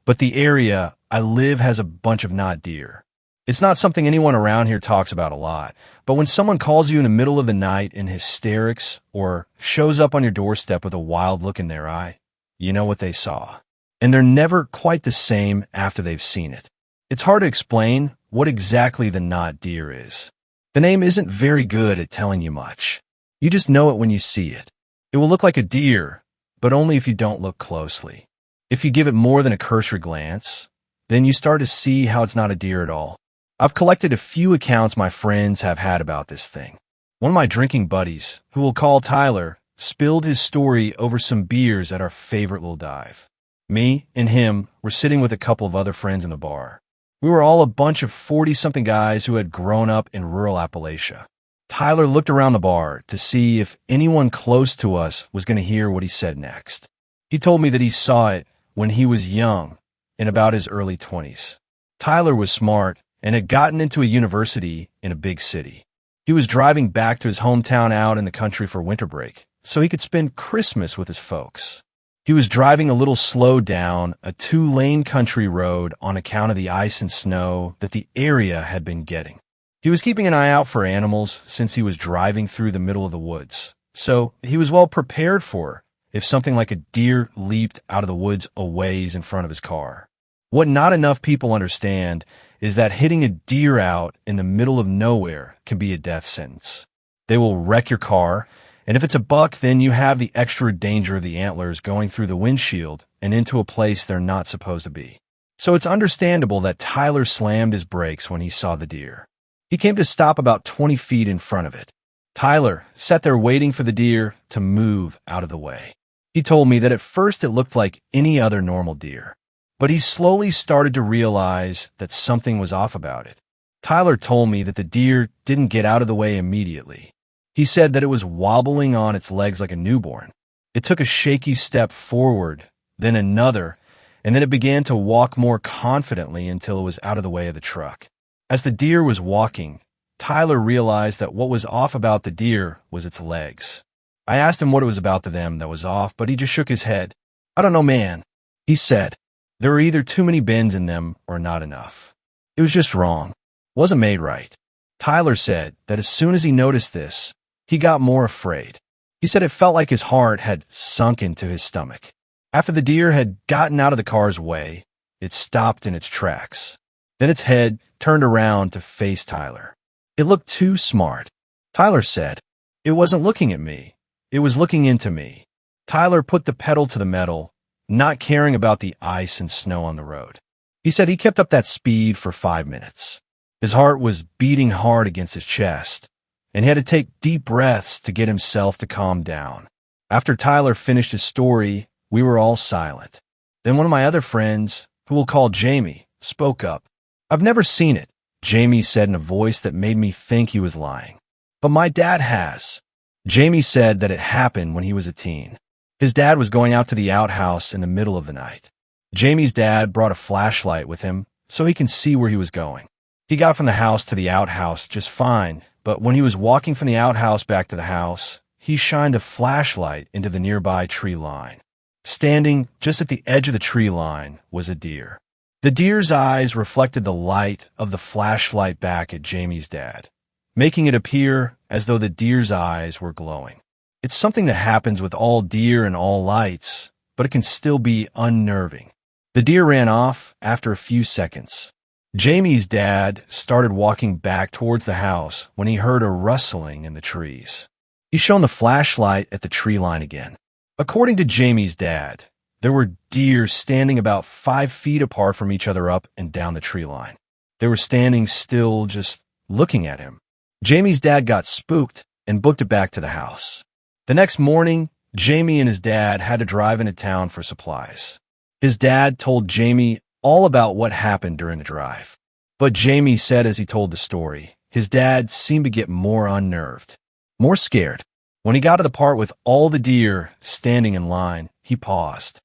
but the area I live has a bunch of not deer. It's not something anyone around here talks about a lot, but when someone calls you in the middle of the night in hysterics or shows up on your doorstep with a wild look in their eye, you know what they saw. And they're never quite the same after they've seen it. It's hard to explain what exactly the not deer is. The name isn't very good at telling you much. You just know it when you see it. It will look like a deer, but only if you don't look closely. If you give it more than a cursory glance, then you start to see how it's not a deer at all. I've collected a few accounts my friends have had about this thing. One of my drinking buddies, who we'll call Tyler, spilled his story over some beers at our favorite little dive. Me and him were sitting with a couple of other friends in the bar. We were all a bunch of 40-something guys who had grown up in rural Appalachia. Tyler looked around the bar to see if anyone close to us was going to hear what he said next. He told me that he saw it when he was young, in about his early 20s. Tyler was smart and had gotten into a university in a big city. He was driving back to his hometown out in the country for winter break, so he could spend Christmas with his folks. He was driving a little slow down a 2-lane country road on account of the ice and snow that the area had been getting. He was keeping an eye out for animals since he was driving through the middle of the woods, so he was well prepared for if something like a deer leaped out of the woods a ways in front of his car. What not enough people understand is that hitting a deer out in the middle of nowhere can be a death sentence. They will wreck your car, and if it's a buck, then you have the extra danger of the antlers going through the windshield and into a place they're not supposed to be. So it's understandable that Tyler slammed his brakes when he saw the deer. He came to stop about 20 feet in front of it. Tyler sat there waiting for the deer to move out of the way. He told me that at first it looked like any other normal deer, but he slowly started to realize that something was off about it. Tyler told me that the deer didn't get out of the way immediately. He said that it was wobbling on its legs like a newborn. It took a shaky step forward, then another, and then it began to walk more confidently until it was out of the way of the truck. As the deer was walking, Tyler realized that what was off about the deer was its legs. I asked him what it was about them that was off, but he just shook his head. "I don't know, man," he said. "There were either too many bends in them or not enough. It was just wrong. Wasn't made right." Tyler said that as soon as he noticed this, he got more afraid. He said it felt like his heart had sunk into his stomach. After the deer had gotten out of the car's way, it stopped in its tracks. Then its head turned around to face Tyler. It looked too smart. Tyler said, "It wasn't looking at me. It was looking into me." Tyler put the pedal to the metal, not caring about the ice and snow on the road. He said he kept up that speed for 5 minutes. His heart was beating hard against his chest, and he had to take deep breaths to get himself to calm down. After Tyler finished his story, we were all silent. Then one of my other friends, who we'll call Jamie, spoke up. "I've never seen it," Jamie said in a voice that made me think he was lying. "But my dad has." Jamie said that it happened when he was a teen. His dad was going out to the outhouse in the middle of the night. Jamie's dad brought a flashlight with him so he can see where he was going. He got from the house to the outhouse just fine, but when he was walking from the outhouse back to the house, he shined a flashlight into the nearby tree line. Standing just at the edge of the tree line was a deer. The deer's eyes reflected the light of the flashlight back at Jamie's dad, making it appear as though the deer's eyes were glowing. It's something that happens with all deer and all lights, but it can still be unnerving. The deer ran off after a few seconds. Jamie's dad started walking back towards the house when he heard a rustling in the trees. He shone the flashlight at the tree line again. According to Jamie's dad, there were deer standing about 5 feet apart from each other up and down the tree line. They were standing still, just looking at him. Jamie's dad got spooked and booked it back to the house. The next morning, Jamie and his dad had to drive into town for supplies. His dad told Jamie all about what happened during the drive. But Jamie said as he told the story, his dad seemed to get more unnerved, more scared. When he got to the part with all the deer standing in line, he paused.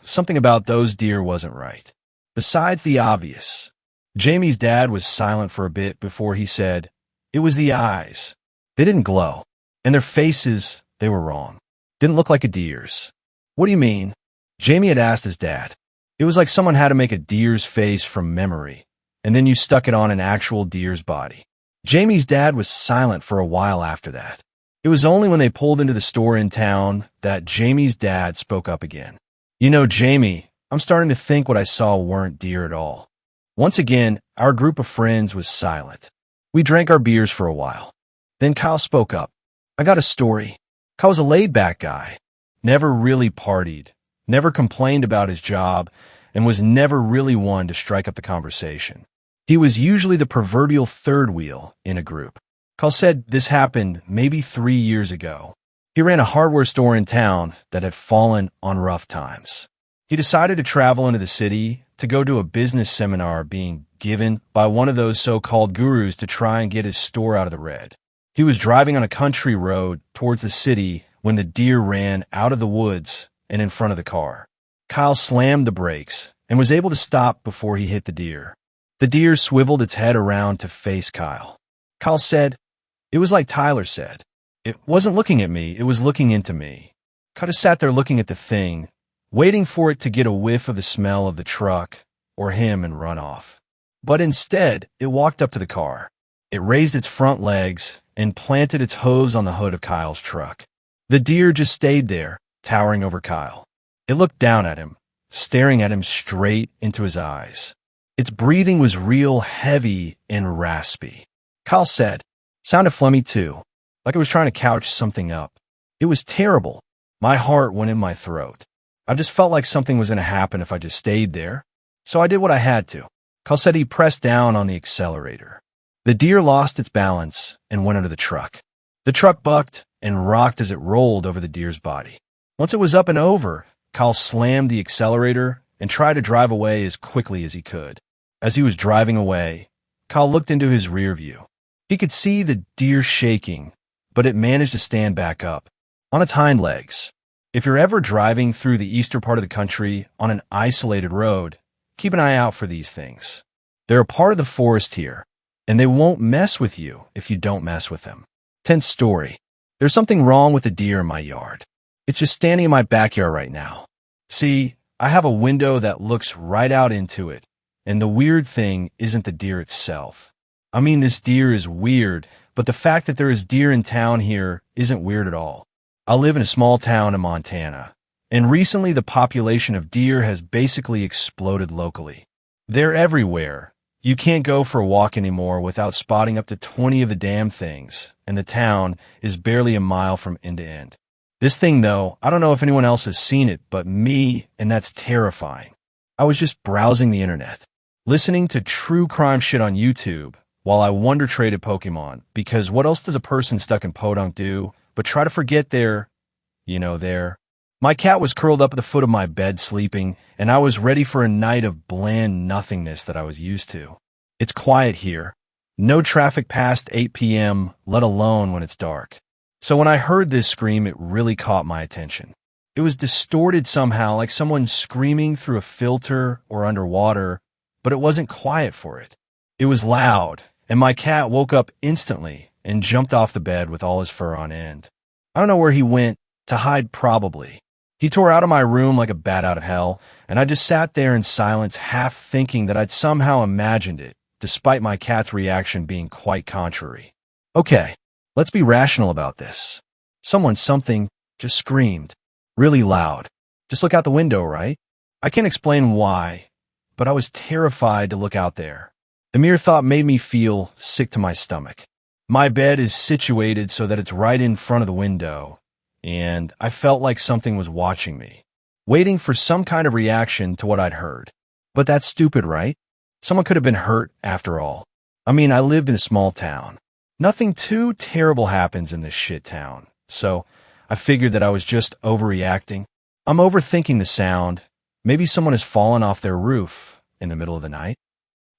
Something about those deer wasn't right. Besides the obvious, Jamie's dad was silent for a bit before he said, "It was the eyes. They didn't glow. And their faces, they were wrong. Didn't look like a deer's." "What do you mean?" Jamie had asked his dad. "It was like someone had to make a deer's face from memory, and then you stuck it on an actual deer's body." Jamie's dad was silent for a while after that. It was only when they pulled into the store in town that Jamie's dad spoke up again. "Jamie, I'm starting to think what I saw weren't deer at all." Once again, our group of friends was silent. We drank our beers for a while. Then Kyle spoke up. "I got a story." Kyle was a laid-back guy, never really partied, never complained about his job, and was never really one to strike up the conversation. He was usually the proverbial third wheel in a group. Kyle said this happened maybe 3 years ago. He ran a hardware store in town that had fallen on rough times. He decided to travel into the city to go to a business seminar being given by one of those so-called gurus to try and get his store out of the red. He was driving on a country road towards the city when the deer ran out of the woods and in front of the car. Kyle slammed the brakes and was able to stop before he hit the deer. The deer swiveled its head around to face Kyle. Kyle said, "It was like Tyler said. It wasn't looking at me, it was looking into me." Kyle just sat there looking at the thing, waiting for it to get a whiff of the smell of the truck or him and run off. But instead, it walked up to the car. It raised its front legs and planted its hooves on the hood of Kyle's truck. The deer just stayed there, towering over Kyle. It looked down at him, staring at him straight into his eyes. Its breathing was real heavy and raspy. Kyle said, "Sounded phlegmy too, like it was trying to couch something up. It was terrible. My heart went in my throat. I just felt like something was going to happen if I just stayed there. So I did what I had to." Kyle said he pressed down on the accelerator. The deer lost its balance and went under the truck. The truck bucked and rocked as it rolled over the deer's body. Once it was up and over, Kyle slammed the accelerator and tried to drive away as quickly as he could. As he was driving away, Kyle looked into his rear view. He could see the deer shaking, but it managed to stand back up, on its hind legs. If you're ever driving through the eastern part of the country on an isolated road, keep an eye out for these things. They're a part of the forest here, and they won't mess with you if you don't mess with them. 10th story. There's something wrong with the deer in my yard. It's just standing in my backyard right now. See, I have a window that looks right out into it, and the weird thing isn't the deer itself. I mean, this deer is weird, but the fact that there is deer in town here isn't weird at all. I live in a small town in Montana, And recently, the population of deer has basically exploded locally. They're everywhere. You can't go for a walk anymore without spotting up to 20 of the damn things, and the town is barely a mile from end to end. This thing, though, I don't know if anyone else has seen it, but me, and that's terrifying. I was just browsing the internet, listening to true crime shit on YouTube, while I wonder traded Pokemon, because what else does a person stuck in Podunk do but try to forget their. My cat was curled up at the foot of my bed sleeping, and I was ready for a night of bland nothingness that I was used to. It's quiet here. No traffic past 8 p.m., let alone when it's dark. So when I heard this scream, it really caught my attention. It was distorted somehow, like someone screaming through a filter or underwater, but it wasn't quiet for it. It was loud, and my cat woke up instantly and jumped off the bed with all his fur on end. I don't know where he went, to hide probably. He tore out of my room like a bat out of hell, and I just sat there in silence, half thinking that I'd somehow imagined it, despite my cat's reaction being quite contrary. Okay, let's be rational about this. Something just screamed. Really loud. Just look out the window, right? I can't explain why, but I was terrified to look out there. The mere thought made me feel sick to my stomach. My bed is situated so that it's right in front of the window, and I felt like something was watching me, waiting for some kind of reaction to what I'd heard. But that's stupid, right? Someone could have been hurt after all. I mean, I lived in a small town. Nothing too terrible happens in this shit town, so I figured that I was just overreacting. I'm overthinking the sound. Maybe someone has fallen off their roof in the middle of the night,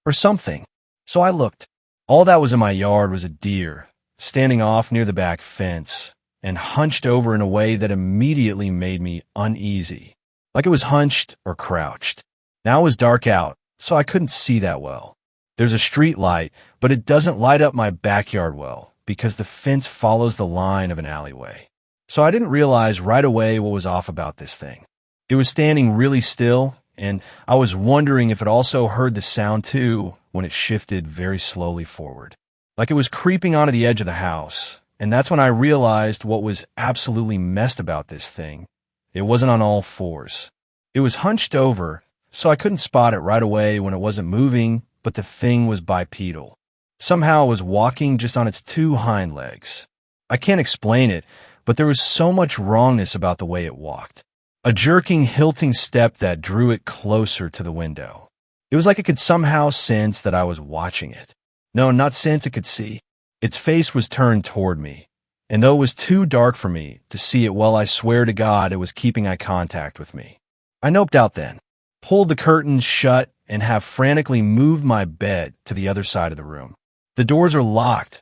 or something. So I looked. All that was in my yard was a deer, standing off near the back fence, and hunched over in a way that immediately made me uneasy, like it was hunched or crouched. Now it was dark out, so I couldn't see that well. There's a street light, but it doesn't light up my backyard well, because the fence follows the line of an alleyway. So I didn't realize right away what was off about this thing. It was standing really still, and I was wondering if it also heard the sound too when it shifted very slowly forward, like it was creeping onto the edge of the house. And that's when I realized what was absolutely messed about this thing. It wasn't on all fours. It was hunched over, so I couldn't spot it right away when it wasn't moving, but the thing was bipedal. Somehow it was walking just on its two hind legs. I can't explain it, but there was so much wrongness about the way it walked. A jerking, hilting step that drew it closer to the window. It was like it could somehow sense that I was watching it. No, not sense, it could see. Its face was turned toward me, and though it was too dark for me to see it well, I swear to God it was keeping eye contact with me. I noped out then, pulled the curtains shut, and have frantically moved my bed to the other side of the room. The doors are locked.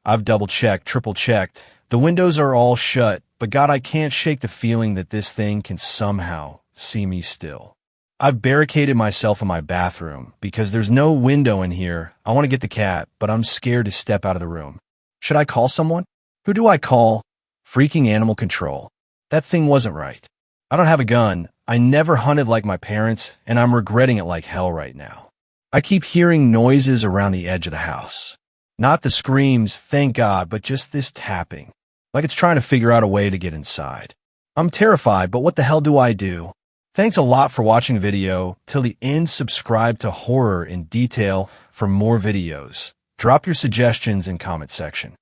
I've double-checked, triple-checked. The windows are all shut, but God, I can't shake the feeling that this thing can somehow see me still. I've barricaded myself in my bathroom because there's no window in here. I want to get the cat, but I'm scared to step out of the room. Should I call someone? Who do I call? Freaking animal control. That thing wasn't right. I don't have a gun. I never hunted like my parents, and I'm regretting it like hell right now. I keep hearing noises around the edge of the house. Not the screams, thank God, but just this tapping, like it's trying to figure out a way to get inside. I'm terrified, but what the hell do I do? Thanks a lot for watching the video. Till the end, subscribe to Horror in Detail for more videos. Drop your suggestions in comment section.